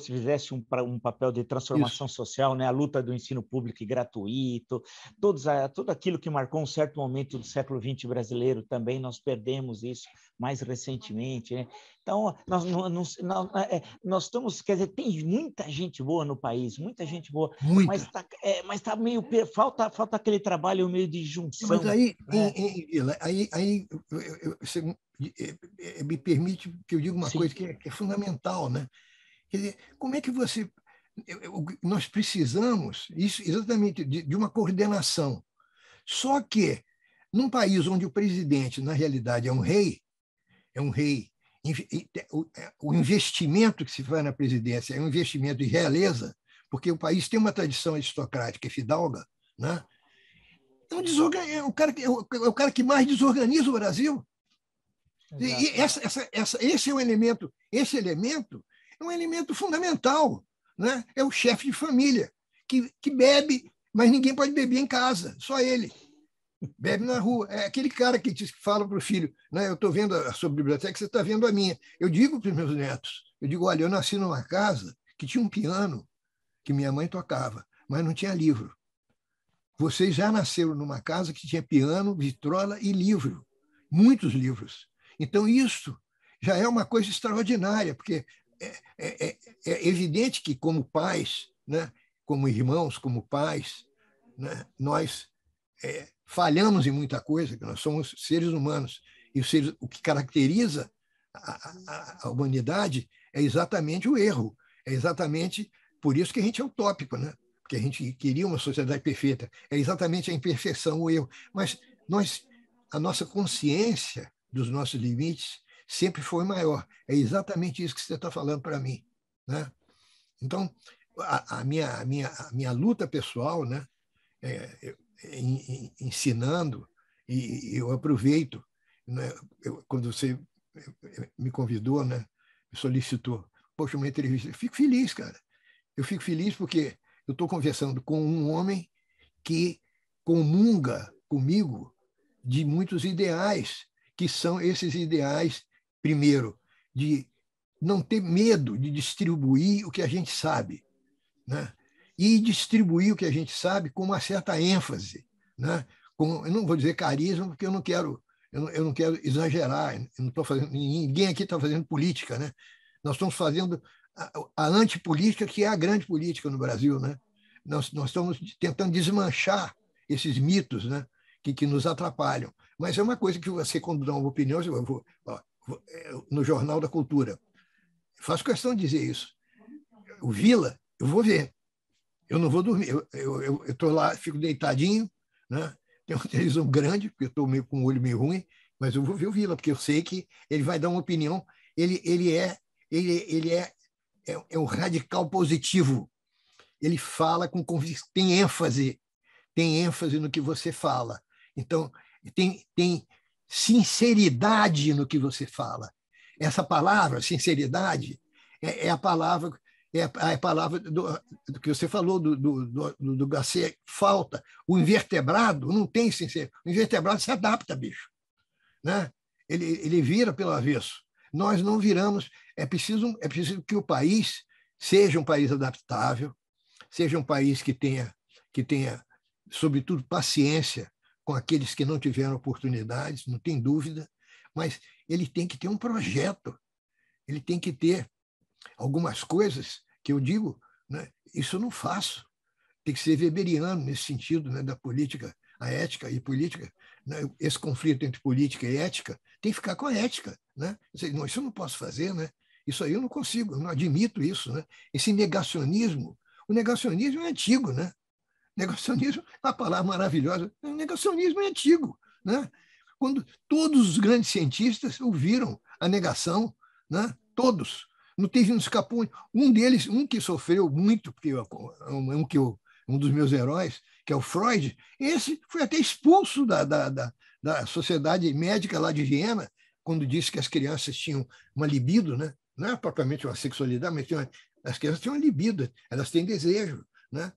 fizesse um papel de transformação Isso. social, né? A luta do ensino público e gratuito, tudo aquilo que marcou um certo momento do século XX brasileiro também, nós perdemos isso mais recentemente, né? Então, nós estamos, quer dizer, tem muita gente boa no país, muita gente boa, Muita. mas tá meio, falta aquele trabalho meio de Mas junção, aí, né? Vila, você me permite que eu diga uma Sim, coisa que é fundamental, né? Quer dizer, como é que você. Nós precisamos isso, exatamente de uma coordenação. Só que, num país onde o presidente, na realidade, é um rei, o investimento que se faz na presidência é um investimento de realeza, porque o país tem uma tradição aristocrática e fidalga, né? Então, é o cara que mais desorganiza o Brasil. E exato. esse é um elemento, esse elemento é um elemento fundamental, né? É o chefe de família que bebe, mas ninguém pode beber em casa, só ele bebe na rua. É aquele cara que fala para o filho, né? Eu estou vendo a sua biblioteca, você está vendo a minha. Eu digo para os meus netos, eu digo, olha, eu nasci numa casa que tinha um piano que minha mãe tocava, mas não tinha livro. Vocês já nasceram numa casa que tinha piano, vitrola e livro, muitos livros. Então, isso já é uma coisa extraordinária, porque é evidente que, como pais, né, como irmãos, como pais, né, nós falhamos em muita coisa, que nós somos seres humanos. E o que caracteriza a humanidade é exatamente o erro. É exatamente por isso que a gente é utópico, né? Porque a gente queria uma sociedade perfeita. É exatamente a imperfeição, o erro. Mas a nossa consciência dos nossos limites sempre foi maior. É exatamente isso que você está falando para mim, né? Então, a minha luta pessoal, né? Ensinando, e eu aproveito, né? Quando você me convidou, né? Me solicitou, poxa, uma entrevista, eu fico feliz, cara. Eu fico feliz porque eu estou conversando com um homem que comunga comigo de muitos ideais, que são esses ideais, primeiro, de não ter medo de distribuir o que a gente sabe, né? E distribuir o que a gente sabe com uma certa ênfase, né? Eu não vou dizer carisma, porque eu não quero exagerar, eu não tô fazendo, ninguém aqui está fazendo política, né? Nós estamos fazendo a antipolítica, que é a grande política no Brasil, né? Nós estamos tentando desmanchar esses mitos, né? Que nos atrapalham. Mas é uma coisa que você, quando dá uma opinião, no Jornal da Cultura, faço questão de dizer isso. O Vila, eu vou ver. Eu não vou dormir. Eu estou lá, fico deitadinho, né? Tem uma televisão grande, porque eu estou com o olho meio ruim, mas eu vou ver o Vila, porque eu sei que ele vai dar uma opinião ele é um radical positivo. Ele fala com convicção, tem ênfase no que você fala. Então, tem sinceridade no que você fala. Essa palavra, sinceridade, é a palavra do que você falou do Gasset, falta. O invertebrado não tem sinceridade. O invertebrado se adapta, bicho. Né? Ele vira pelo avesso. Nós não viramos. É preciso que o país seja um país adaptável, seja um país que tenha, sobretudo, paciência com aqueles que não tiveram oportunidades, não tem dúvida, mas ele tem que ter um projeto, ele tem que ter algumas coisas que eu digo, né, isso eu não faço. Tem que ser weberiano nesse sentido, né, da política, a ética e política. Né, esse conflito entre política e ética tem que ficar com a ética. Né? Não, isso eu não posso fazer, né? Isso aí eu não consigo, eu não admito isso. Né? Esse negacionismo, o negacionismo é antigo, né? Negacionismo é uma palavra maravilhosa. O negacionismo é antigo. Né? Quando todos os grandes cientistas ouviram a negação, né? Todos. Não teve um escapou. Um deles, um que sofreu muito, porque um dos meus heróis, que é o Freud, esse foi até expulso da Sociedade Médica lá de Viena, quando disse que as crianças tinham uma libido, né? Não é propriamente uma sexualidade, mas as crianças têm uma libido, elas têm desejo. Né?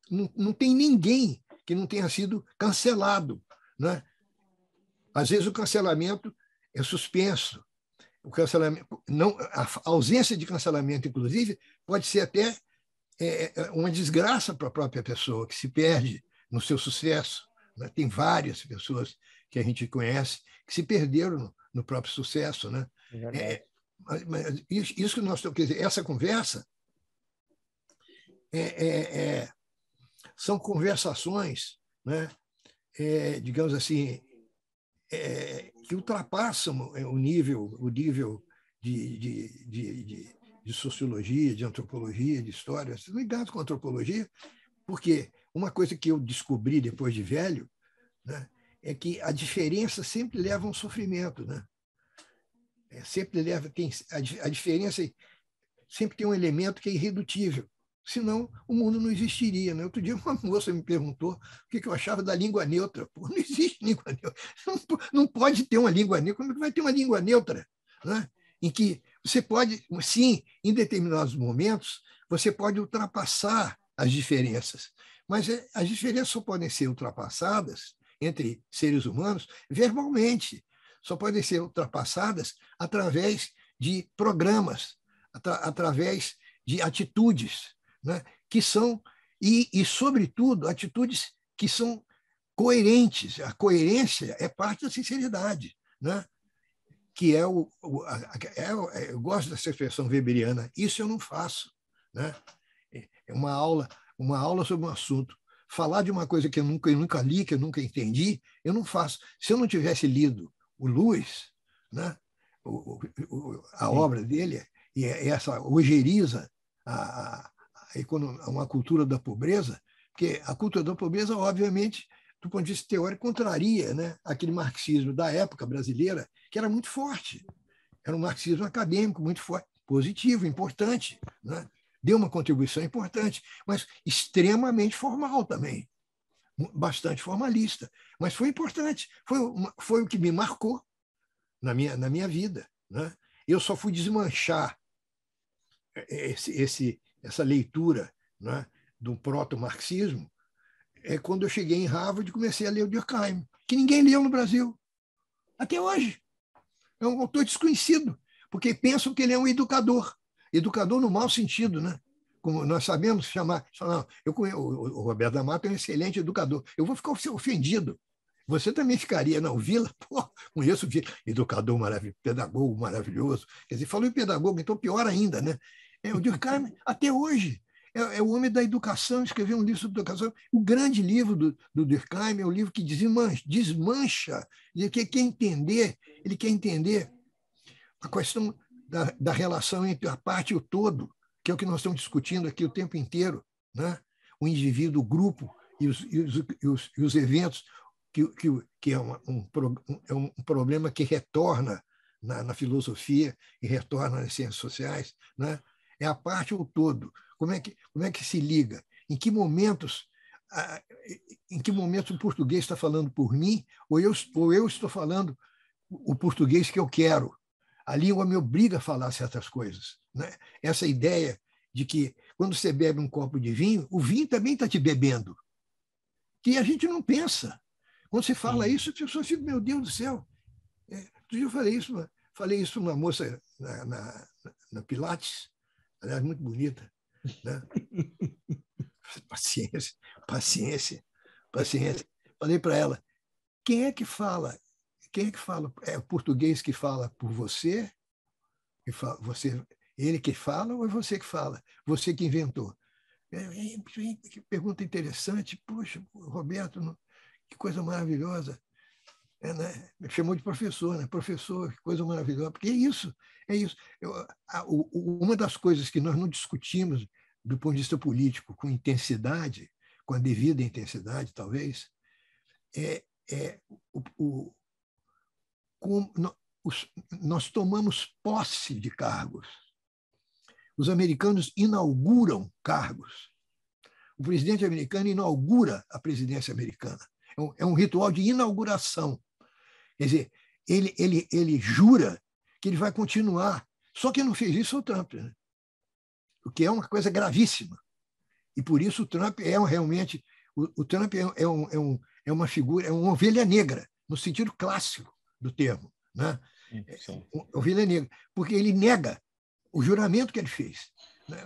Não tem ninguém que não tenha sido cancelado. Né? Às vezes o cancelamento é suspenso. O cancelamento, não, a ausência de cancelamento, inclusive, pode ser até uma desgraça para a própria pessoa, que se perde no seu sucesso. Né? Tem várias pessoas que a gente conhece que se perderam no próprio sucesso. Né? Mas isso que nós estamos, quer dizer, essa conversa são conversações, né? Digamos assim, que ultrapassam o nível de sociologia, de antropologia, de história, ligados com a antropologia, porque uma coisa que eu descobri depois de velho, né, é que a diferença sempre leva a um sofrimento. Né? Sempre leva, a diferença sempre tem um elemento que é irredutível. Senão, o mundo não existiria. Né? Outro dia, uma moça me perguntou o que eu achava da língua neutra. Pô, não existe língua neutra. Não pode ter uma língua neutra. Como é que vai ter uma língua neutra? Né? Em que você pode, sim, em determinados momentos, você pode ultrapassar as diferenças. Mas as diferenças só podem ser ultrapassadas entre seres humanos verbalmente. Só podem ser ultrapassadas através de programas, através de atitudes. Né, que são, sobretudo, atitudes que são coerentes. A coerência é parte da sinceridade, né, que eu gosto dessa expressão weberiana, isso eu não faço. Né, é uma aula sobre um assunto. Falar de uma coisa que eu nunca li, que eu nunca entendi, eu não faço. Se eu não tivesse lido o Lewis, né, a obra dele, e essa ojeriza uma cultura da pobreza, porque a cultura da pobreza, obviamente, do ponto de vista teórico, contraria, né, aquele marxismo da época brasileira, que era muito forte. Era um marxismo acadêmico muito forte, positivo, importante. Né? Deu uma contribuição importante, mas extremamente formal também, bastante formalista. Mas foi importante, foi o que me marcou na minha vida. Né? Eu só fui desmanchar essa leitura, né, do proto-marxismo quando eu cheguei em Harvard e comecei a ler o Durkheim, que ninguém leu no Brasil, até hoje. É um autor desconhecido, porque pensam que ele é um educador no mau sentido, né? Como nós sabemos chamar. Não, o Roberto da Mata é um excelente educador. Eu vou ficar ofendido. Você também ficaria, não, Vila, pô, conheço o Vila, educador maravilhoso, pedagogo maravilhoso. Quer dizer, falou em pedagogo, então pior ainda, né? O Durkheim, até hoje, é o homem da educação, escreveu um livro sobre educação. O grande livro do Durkheim é o livro que desmancha, ele quer entender a questão da relação entre a parte e o todo, que é o que nós estamos discutindo aqui o tempo inteiro, né? O indivíduo, o grupo e os eventos, que é um problema que retorna na filosofia e retorna nas ciências sociais, né? É a parte ou todo. Como é que se liga? Em que momentos o português está falando por mim ou eu estou falando o português que eu quero? A língua me obriga a falar certas coisas, né? Essa ideia de que quando você bebe um copo de vinho, o vinho também está te bebendo, que a gente não pensa. Quando você fala isso, as pessoas ficam, meu Deus do céu. Outro dia eu falei isso uma moça na Pilates, aliás, muito bonita, né? Paciência, paciência, paciência. Falei para ela, quem é que fala? Quem é que fala? É o português que fala por você? Ele que fala ou é você que fala? Você que inventou? Que pergunta interessante. Poxa, Roberto, que coisa maravilhosa. Né? Me chamou de professor, né? Professor, que coisa maravilhosa. Porque é isso. Uma das coisas que nós não discutimos do ponto de vista político com intensidade, com a devida intensidade, talvez, como nós tomamos posse de cargos. Os americanos inauguram cargos. O presidente americano inaugura a presidência americana. É um ritual de inauguração. Quer dizer, ele jura que ele vai continuar. Só que não fez isso o Trump, né? O que é uma coisa gravíssima. E por isso o Trump é realmente... O Trump é uma figura, é uma ovelha negra, no sentido clássico do termo. Né? Ovelha negra. Porque ele nega o juramento que ele fez.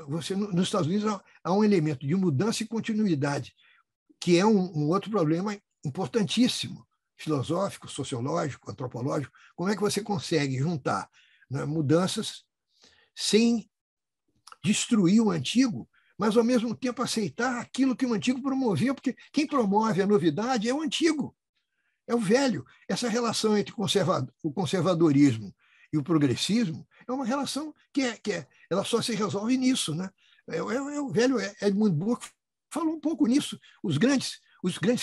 Nos Estados Unidos há um elemento de mudança e continuidade, que é um outro problema importantíssimo, filosófico, sociológico, antropológico. Como é que você consegue juntar, né, mudanças sem destruir o antigo, mas, ao mesmo tempo, aceitar aquilo que o antigo promovia, porque quem promove a novidade é o antigo, é o velho. Essa relação entre o conservadorismo e o progressismo é uma relação ela só se resolve nisso. Né? O velho Edmund Burke falou um pouco nisso. Os grandes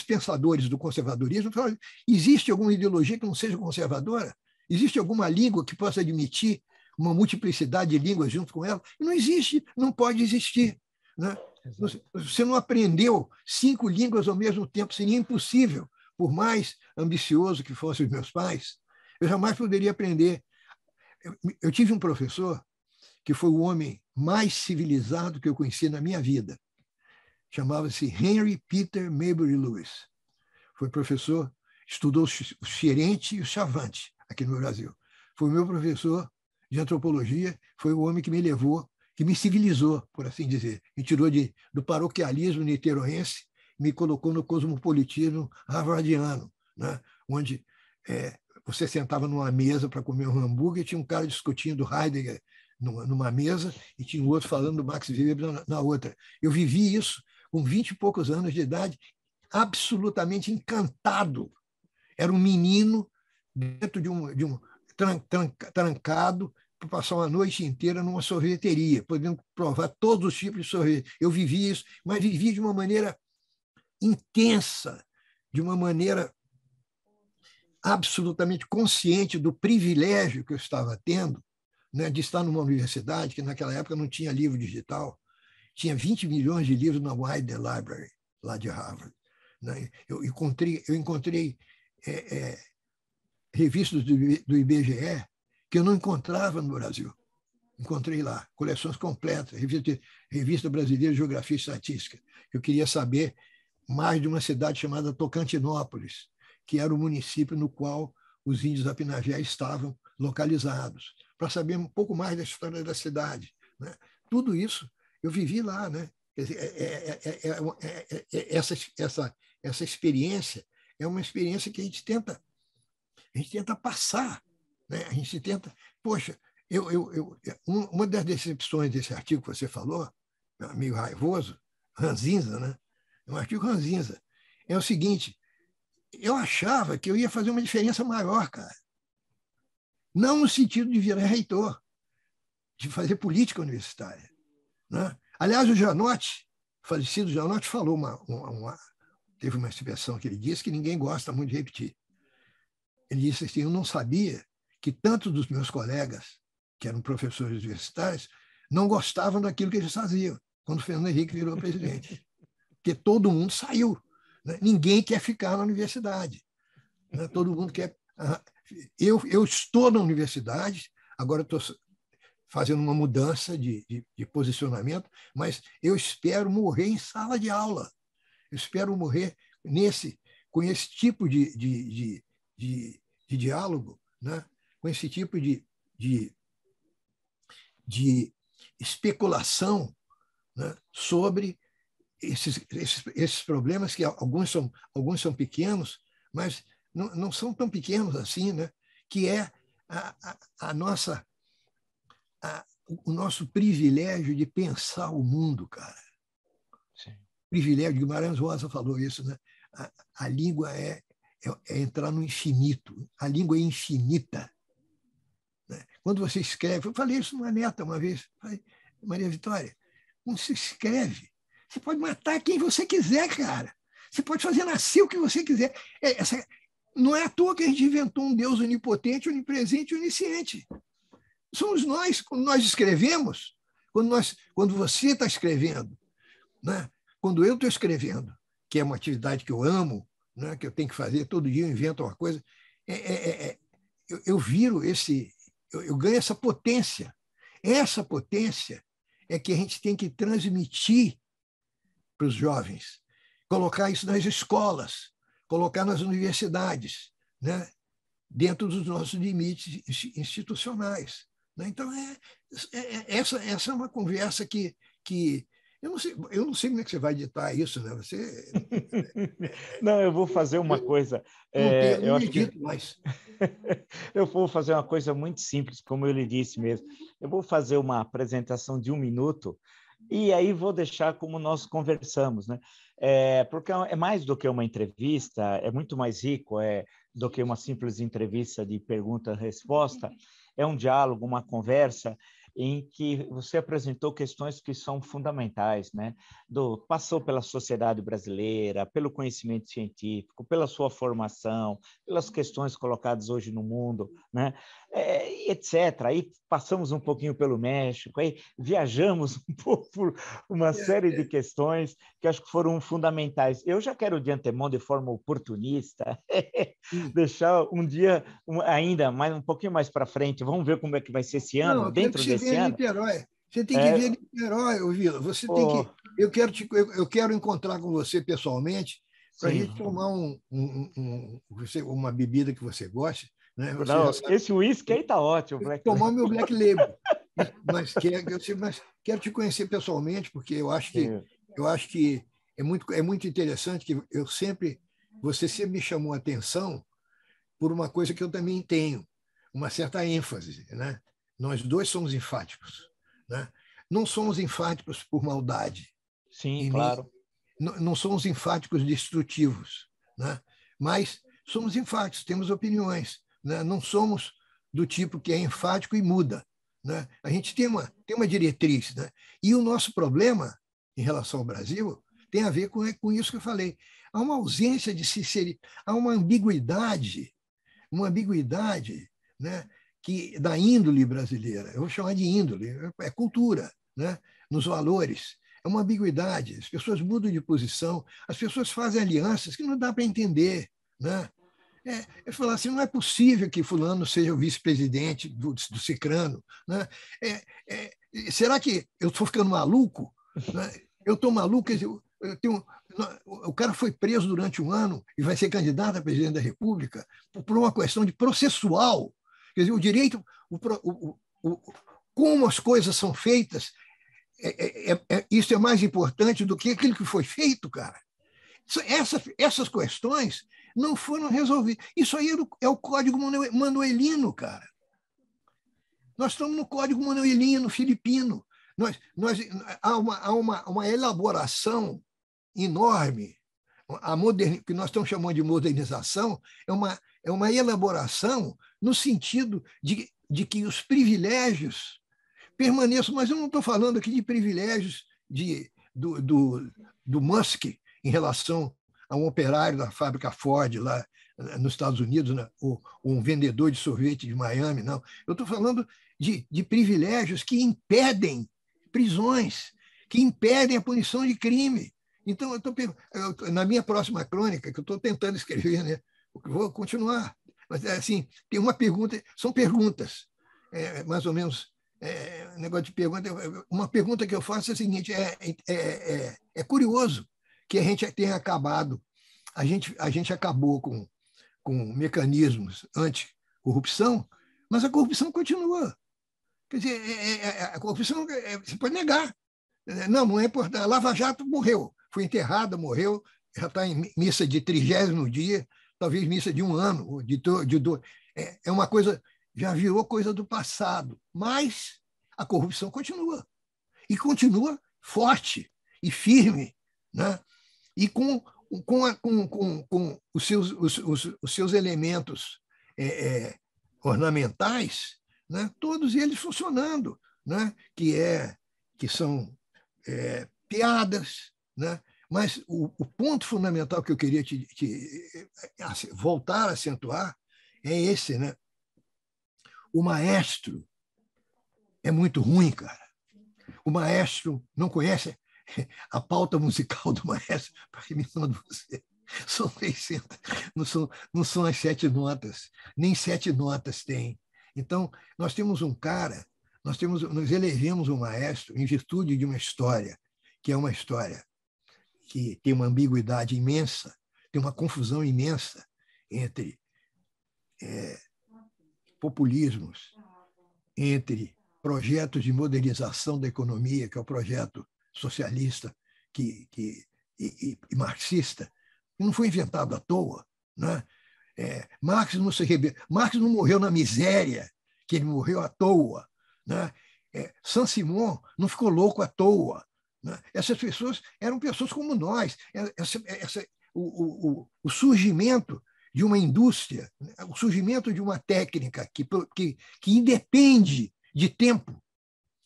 pensadores do conservadorismo falaram: existe alguma ideologia que não seja conservadora? Existe alguma língua que possa admitir uma multiplicidade de línguas junto com ela? Não existe, não pode existir. Né? Você não aprendeu 5 línguas ao mesmo tempo, seria impossível, por mais ambicioso que fossem os meus pais. Eu jamais poderia aprender. Eu tive um professor que foi o homem mais civilizado que eu conheci na minha vida. Chamava-se Henry Peter Maybury Lewis. Foi professor, estudou o Xerente e o Chavante aqui no Brasil. Foi o meu professor de antropologia, foi o homem que me levou, que me civilizou, por assim dizer. Me tirou do paroquialismo niteroense, me colocou no cosmopolitismo harvardiano, né? Onde você sentava numa mesa para comer um hambúrguer e tinha um cara discutindo Heidegger numa mesa e tinha um outro falando do Max Weber na outra. Eu vivi isso com 20 e poucos anos de idade, absolutamente encantado. Era um menino dentro de um trancado para passar uma noite inteira numa sorveteria, podendo provar todos os tipos de sorvete. Eu vivi isso, mas vivi de uma maneira intensa, de uma maneira absolutamente consciente do privilégio que eu estava tendo, né, de estar numa universidade que naquela época não tinha livro digital, tinha 20 milhões de livros na Wider Library, lá de Harvard. Né? Eu encontrei revistas do IBGE que eu não encontrava no Brasil. Encontrei lá, coleções completas, revista Brasileira de Geografia e Estatística. Eu queria saber mais de uma cidade chamada Tocantinópolis, que era o município no qual os índios Apinagé estavam localizados, para saber um pouco mais da história da cidade. Né? Tudo isso eu vivi lá. Né? Quer dizer, essa experiência é uma experiência que a gente tenta passar. Né? A gente tenta... Poxa, uma das decepções desse artigo que você falou, meio raivoso, ranzinza, né? É um artigo ranzinza. É o seguinte: eu achava que eu ia fazer uma diferença maior, cara. Não no sentido de virar reitor, de fazer política universitária. Né? Aliás, o Janotti, o falecido Janotti, falou teve uma expressão que ele disse que ninguém gosta muito de repetir. Ele disse assim: eu não sabia que tantos dos meus colegas, que eram professores universitários, não gostavam daquilo que eles faziam quando o Fernando Henrique virou presidente. Porque todo mundo saiu. Né? Ninguém quer ficar na universidade. Né? Todo mundo quer... Eu estou na universidade, agora estou fazendo uma mudança de posicionamento, mas eu espero morrer em sala de aula. Eu espero morrer com esse tipo de diálogo, né? Com esse tipo de especulação, né? Sobre esses problemas, que alguns são pequenos, mas não são tão pequenos assim, né? Que é o nosso privilégio de pensar o mundo, cara. Sim. Privilégio, Guimarães Rosa falou isso, né? A língua é entrar no infinito. A língua é infinita. Né? Quando você escreve, eu falei isso numa neta uma vez, falei, Maria Vitória, quando você escreve, você pode matar quem você quiser, cara. Você pode fazer nascer o que você quiser. Não é à toa que a gente inventou um Deus onipotente, onipresente e onisciente. Somos nós, quando nós escrevemos, quando você está escrevendo, né? Quando eu estou escrevendo, que é uma atividade que eu amo, né? Que eu tenho que fazer, todo dia eu invento uma coisa, eu viro eu ganho essa potência. Essa potência é que a gente tem que transmitir para os jovens, colocar isso nas escolas, colocar nas universidades, né? Dentro dos nossos limites institucionais. Né? Então, essa é uma conversa que eu não sei como é que você vai editar isso. Né? Não, eu vou fazer uma coisa. Eu eu não acho edito que mais. eu vou fazer uma coisa muito simples, como eu lhe disse mesmo. Eu vou fazer uma apresentação de 1 minuto e aí vou deixar como nós conversamos, né? Porque é mais do que uma entrevista, é muito mais rico do que uma simples entrevista de pergunta-resposta. É um diálogo, uma conversa em que você apresentou questões que são fundamentais, né? Passou pela sociedade brasileira, pelo conhecimento científico, pela sua formação, pelas questões colocadas hoje no mundo, né? Etc. Aí passamos um pouquinho pelo México, aí viajamos um pouco por uma série de questões que acho que foram fundamentais. Eu já quero, de antemão, de forma oportunista, deixar um dia ainda um pouquinho mais para frente, vamos ver como é que vai ser esse ano, Não, eu quero que dentro você desse venha a ano. Niterói. Você tem que vir a Niterói, Vila. Você tem que. Eu quero encontrar com você pessoalmente para a gente tomar uma bebida que você goste. Né? Você Não, esse uísque aí tá ótimo. Tomar meu Black Label. Mas quero te conhecer pessoalmente, porque eu acho que é muito interessante que você sempre me chamou a atenção por uma coisa que eu também tenho, uma certa ênfase. Né? Nós dois somos enfáticos. Né? Não somos enfáticos por maldade. Sim, claro. Não somos enfáticos destrutivos. Né? Mas somos enfáticos, temos opiniões. Né? Não somos do tipo que é enfático e muda. Né? A gente tem uma diretriz. Né? E o nosso problema em relação ao Brasil tem a ver com isso que eu falei. Há uma ausência de sinceridade, há uma ambiguidade, né? Da índole brasileira. Eu vou chamar de índole, é cultura, né? Nos valores. É uma ambiguidade. As pessoas mudam de posição, as pessoas fazem alianças que não dá para entender. Né? É falar assim, não é possível que fulano seja o vice-presidente do Cicrano. Né? Será que eu estou ficando maluco? Né? Eu estou maluco, o cara foi preso durante 1 ano e vai ser candidato a presidente da República por uma questão de processual. Quer dizer, o direito, como as coisas são feitas, isso é mais importante do que aquilo que foi feito, cara. Essas questões não foram resolvidas. Isso aí é o Código Manuelino, cara. Nós estamos no Código Manuelino filipino. Há uma elaboração enorme. Que nós estamos chamando de modernização é uma elaboração no sentido de que os privilégios permaneçam. Mas eu não estou falando aqui de privilégios do Musk em relação a um operário da fábrica Ford lá nos Estados Unidos, né? Ou um vendedor de sorvete de Miami, não. Eu estou falando de privilégios que impedem prisões, que impedem a punição de crime. Então, na minha próxima crônica, que eu estou tentando escrever, né? Vou continuar. Mas, assim, tem uma pergunta, são perguntas, mais ou menos, negócio de pergunta. Uma pergunta que eu faço é a seguinte: é curioso que a gente tenha acabado, a gente acabou com mecanismos anti-corrupção, mas a corrupção continua. Quer dizer, a corrupção você pode negar. Não é importante. A Lava Jato morreu, foi enterrada, morreu, já está em missa de 30º dia, talvez missa de 1 ano, de 2. É uma coisa, já virou coisa do passado, mas a corrupção continua. E continua forte e firme, né? E com os seus elementos ornamentais, né? Todos eles funcionando, né? Que são piadas, né? Mas o ponto fundamental que eu queria voltar a acentuar é esse, né? O maestro é muito ruim, cara. O maestro não conhece a pauta musical do maestro, para que me manda você. São 600, não são as 7 notas, nem 7 notas tem. Então, nós temos um cara, nós elegemos um maestro em virtude de uma história, que é uma história que tem uma ambiguidade imensa, tem uma confusão imensa entre populismos, entre projetos de modernização da economia, que é o projeto socialista e marxista, que não foi inventado à toa, né? Marx não morreu na miséria, que ele morreu à toa, né? Saint-Simon não ficou louco à toa, né? Essas pessoas eram pessoas como nós. O surgimento de uma indústria, o surgimento de uma técnica que independe de tempo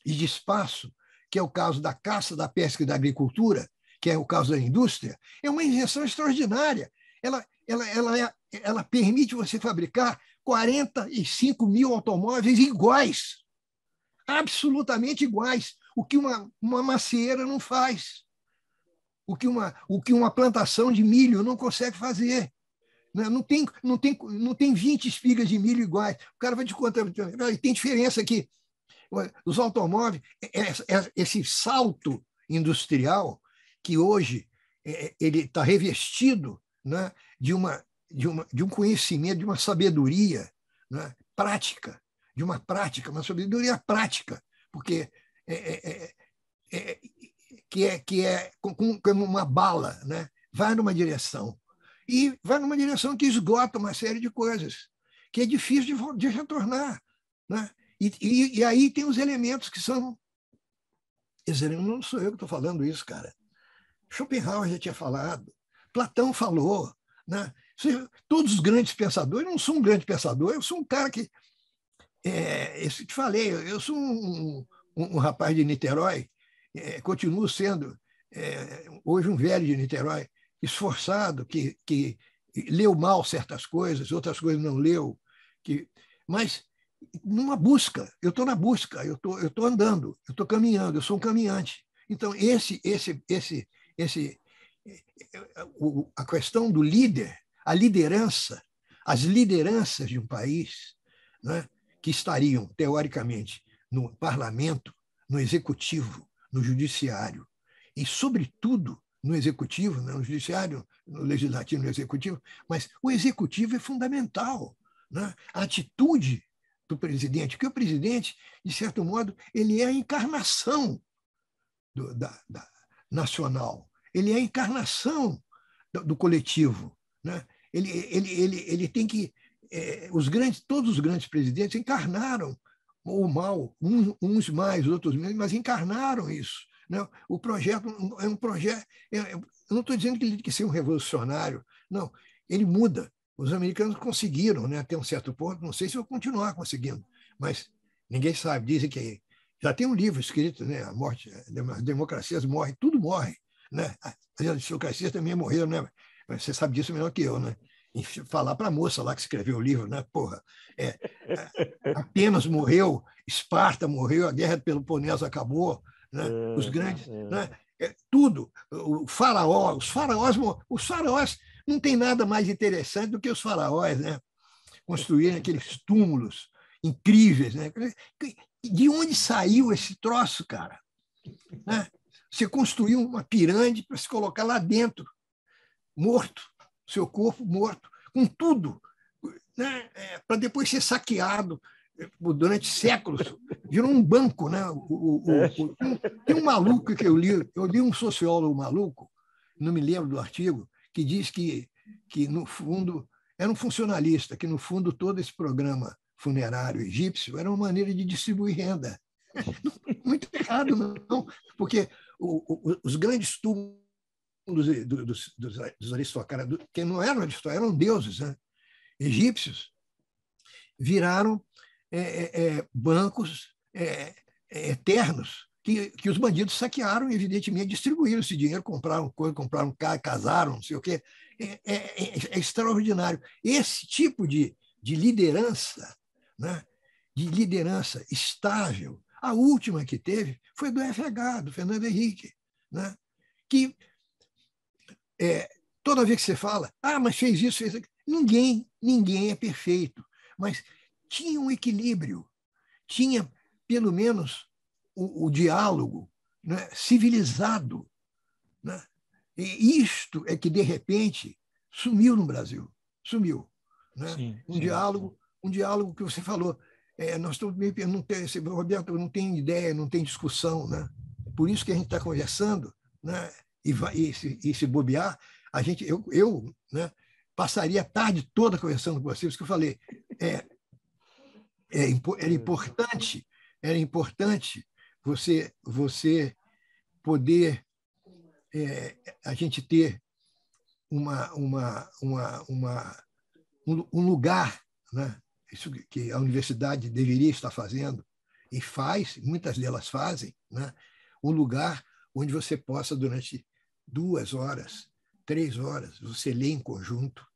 e de espaço, que é o caso da caça, da pesca e da agricultura, que é o caso da indústria, é uma invenção extraordinária. Ela permite você fabricar 45 mil automóveis iguais, absolutamente iguais, o que uma macieira não faz, o que uma plantação de milho não consegue fazer. Não tem 20 espigas de milho iguais. O cara vai te contar, tem diferença aqui. Os automóveis, esse salto industrial que hoje ele está revestido, né, de um conhecimento, de uma sabedoria, né, prática, uma sabedoria prática, porque que é como uma bala, né, vai numa direção. E vai numa direção que esgota uma série de coisas, que é difícil de retornar, né? E aí tem os elementos que são... Não sou eu que estou falando isso, cara. Schopenhauer já tinha falado, Platão falou, né? Todos os grandes pensadores, eu não sou um grande pensador, eu sou um cara que... eu te falei, eu sou um rapaz de Niterói, continuo sendo hoje um velho de Niterói, esforçado, que leu mal certas coisas, outras coisas não leu, mas numa busca, eu estou na busca, eu estou andando, eu estou caminhando, eu sou um caminhante. Então, a questão do líder, a liderança, as lideranças de um país, né, que estariam, teoricamente, no parlamento, no executivo, no judiciário e, sobretudo, no executivo, no judiciário, no legislativo, no executivo, mas o executivo é fundamental, né? A atitude do presidente, porque o presidente, de certo modo, ele é a encarnação da nacional, ele é a encarnação do coletivo, né? Ele tem que... todos os grandes presidentes encarnaram o mal, uns mais, outros menos, mas encarnaram isso. Não, o projeto é um projeto... Eu não estou dizendo que ele tem que ser um revolucionário, não, ele muda. Os americanos conseguiram, né, até um certo ponto, não sei se vão continuar conseguindo, mas ninguém sabe. Dizem que já tem um livro escrito, né, A Morte, as democracias morrem, tudo morre, né? As aristocracias também morreram, né? Você sabe disso melhor que eu, né? falar para a moça lá que escreveu o livro, né? Porra, Atenas morreu, Esparta morreu, a Guerra Peloponesa acabou, né? Os grandes, né? Tudo, os faraós não tem nada mais interessante do que os faraós, né? Construírem aqueles túmulos incríveis, né? De onde saiu esse troço, cara? Né? Você construiu uma pirâmide para se colocar lá dentro, morto, seu corpo morto, com tudo, né? Para depois ser saqueado durante séculos. Virou um banco. Né? Tem um maluco que eu li um sociólogo maluco, não me lembro do artigo, que diz que no fundo, era um funcionalista, que, no fundo, todo esse programa funerário egípcio era uma maneira de distribuir renda. Muito errado, não, porque os grandes túmulos dos aristocratas, que não eram aristocratas, eram deuses, né? Egípcios, viraram bancos eternos que os bandidos saquearam e, evidentemente, distribuíram esse dinheiro, compraram coisa, compraram carro, casaram, não sei o quê. É extraordinário. Esse tipo de liderança, né? De liderança estável, a última que teve foi do FH, do Fernando Henrique, né? Que toda vez que você fala, mas fez isso, fez aquilo, ninguém é perfeito, mas tinha um equilíbrio, tinha pelo menos o diálogo, né, civilizado, né? E isto é que, de repente, sumiu no Brasil, sumiu. Né? Sim, um diálogo que você falou, nós estamos meio, não tem, Roberto, não tem ideia, não tem discussão, né? Por isso que a gente está conversando, né? E se bobear, eu né, passaria a tarde toda conversando com vocês, porque eu falei, era importante você poder a gente ter um lugar, né? Isso que a universidade deveria estar fazendo, e faz, muitas delas fazem, né? Um lugar onde você possa, durante 2 horas, 3 horas, você ler em conjunto,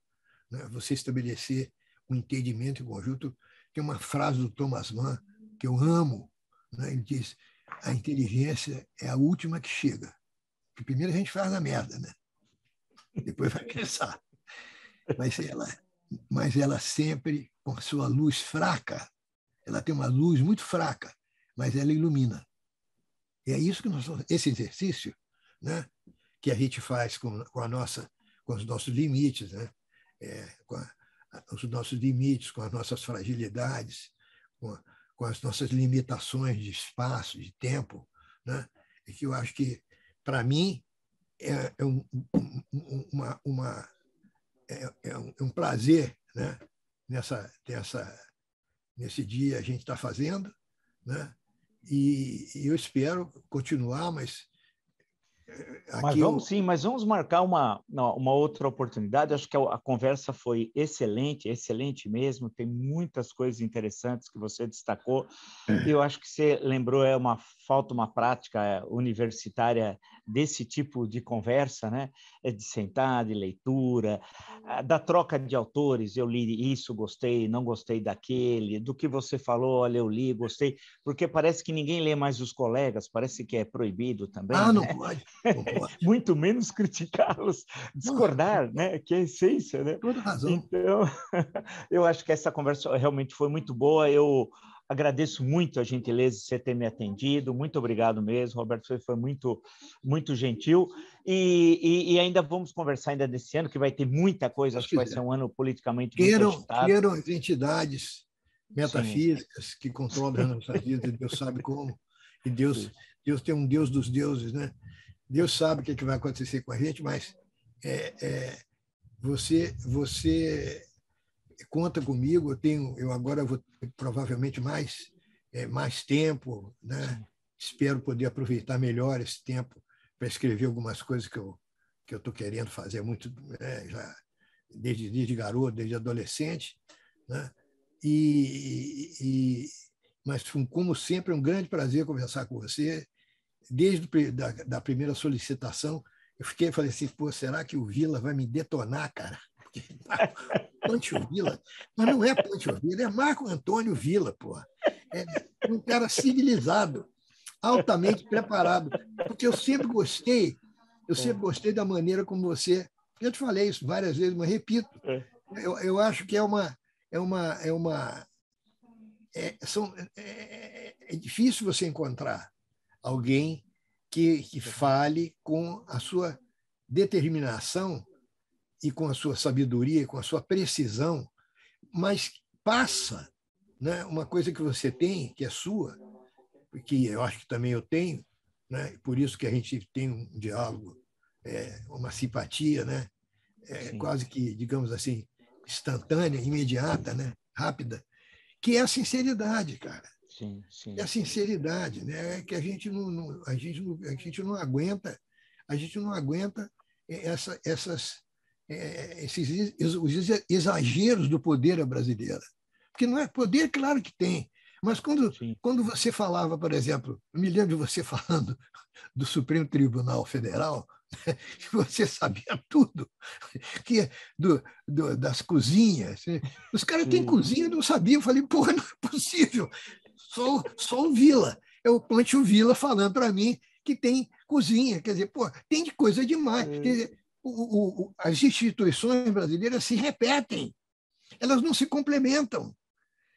né? Você estabelecer um entendimento em conjunto. Tem uma frase do Thomas Mann que eu amo, né? Ele diz: a inteligência é a última que chega. Porque primeiro a gente faz a merda, né? Depois vai pensar. Mas ela sempre, com sua luz fraca, ela tem uma luz muito fraca, mas ela ilumina. E é isso que esse exercício, né, que a gente faz com os nossos limites, né, os nossos limites, com as nossas fragilidades, com as nossas limitações de espaço, de tempo, né, e que eu acho que, para mim, é um prazer, né, nesse dia a gente está fazendo, né? E eu espero continuar, mas Mas vamos sim, mas vamos marcar uma outra oportunidade. Acho que a conversa foi excelente, excelente mesmo. Tem muitas coisas interessantes que você destacou. Eu acho que você lembrou, falta uma prática universitária desse tipo de conversa, né? De sentar, de leitura, da troca de autores. Eu li isso, gostei, não gostei daquele. Do que você falou, olha, eu li, gostei. Porque parece que ninguém lê mais os colegas, parece que é proibido também. Não né? pode. Muito menos criticá-los, discordar, né? Que é a essência, né? Toda razão. Então, eu acho que essa conversa realmente foi muito boa. Eu agradeço muito a gentileza de você ter me atendido. Muito obrigado mesmo, Roberto. Você foi muito, muito gentil. E ainda vamos conversar ainda desse ano, que vai ter muita coisa. Acho que vai ser um ano politicamente muito agitado. Queiram as entidades metafísicas que controlam as nossas vidas, e Deus sabe como. E Deus tem um Deus dos deuses, né? Deus sabe o que vai acontecer com a gente, mas você conta comigo. Eu agora vou ter provavelmente mais tempo, né? Espero poder aproveitar melhor esse tempo para escrever algumas coisas que eu estou querendo fazer muito, já desde garoto, desde adolescente, né? Mas, como sempre, é um grande prazer conversar com você. Desde da primeira solicitação, eu falei assim, será que o Vila vai me detonar, cara? Pâncio Villa, mas não é Pâncio Villa, é Marco Antônio Villa, pô. É um cara civilizado, altamente preparado, porque eu sempre gostei da maneira como você, eu te falei isso várias vezes, mas repito, eu acho que é difícil você encontrar alguém que fale com a sua determinação e com a sua sabedoria, e com a sua precisão, mas passa, né, uma coisa que você tem, que é sua, que eu acho que também eu tenho, né, por isso que a gente tem um diálogo, uma simpatia, né, quase que, digamos assim, instantânea, imediata, né, rápida, que é a sinceridade, cara. Sim, sim. É a sinceridade, né? Que a gente não aguenta esses exageros do poder brasileiro. Porque não é poder, claro que tem, mas quando você falava, por exemplo, eu me lembro de você falando do Supremo Tribunal Federal, que você sabia tudo, que das cozinhas. Os caras têm cozinha, não sabiam. Eu falei, porra, não é possível. Só o Villa. É o Pâncio Villa falando para mim que tem cozinha. Quer dizer, pô, tem de coisa demais. Quer dizer, as instituições brasileiras se repetem. Elas não se complementam.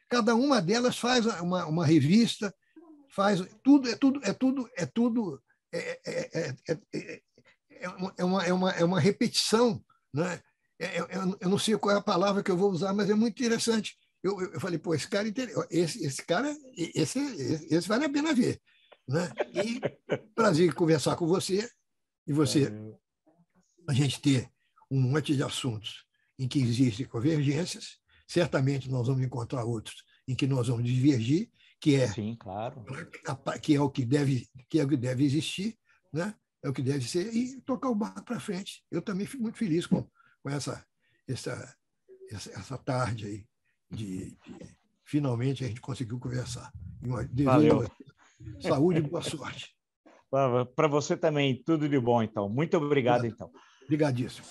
Cada uma delas faz uma revista, faz tudo, é uma repetição, né? Eu não sei qual é a palavra que eu vou usar, mas é muito interessante. Eu falei, pô, esse cara, esse vale a pena ver, né? E prazer conversar com você e a gente ter um monte de assuntos em que existem convergências. Certamente nós vamos encontrar outros em que nós vamos divergir, Sim, claro. que é o que deve existir, né? É o que deve ser, e tocar o barco para frente. Eu também fico muito feliz com essa tarde aí, de finalmente a gente conseguiu conversar. Valeu. Saúde e boa sorte. Para você também, tudo de bom, então. Muito obrigado, então. Obrigadíssimo.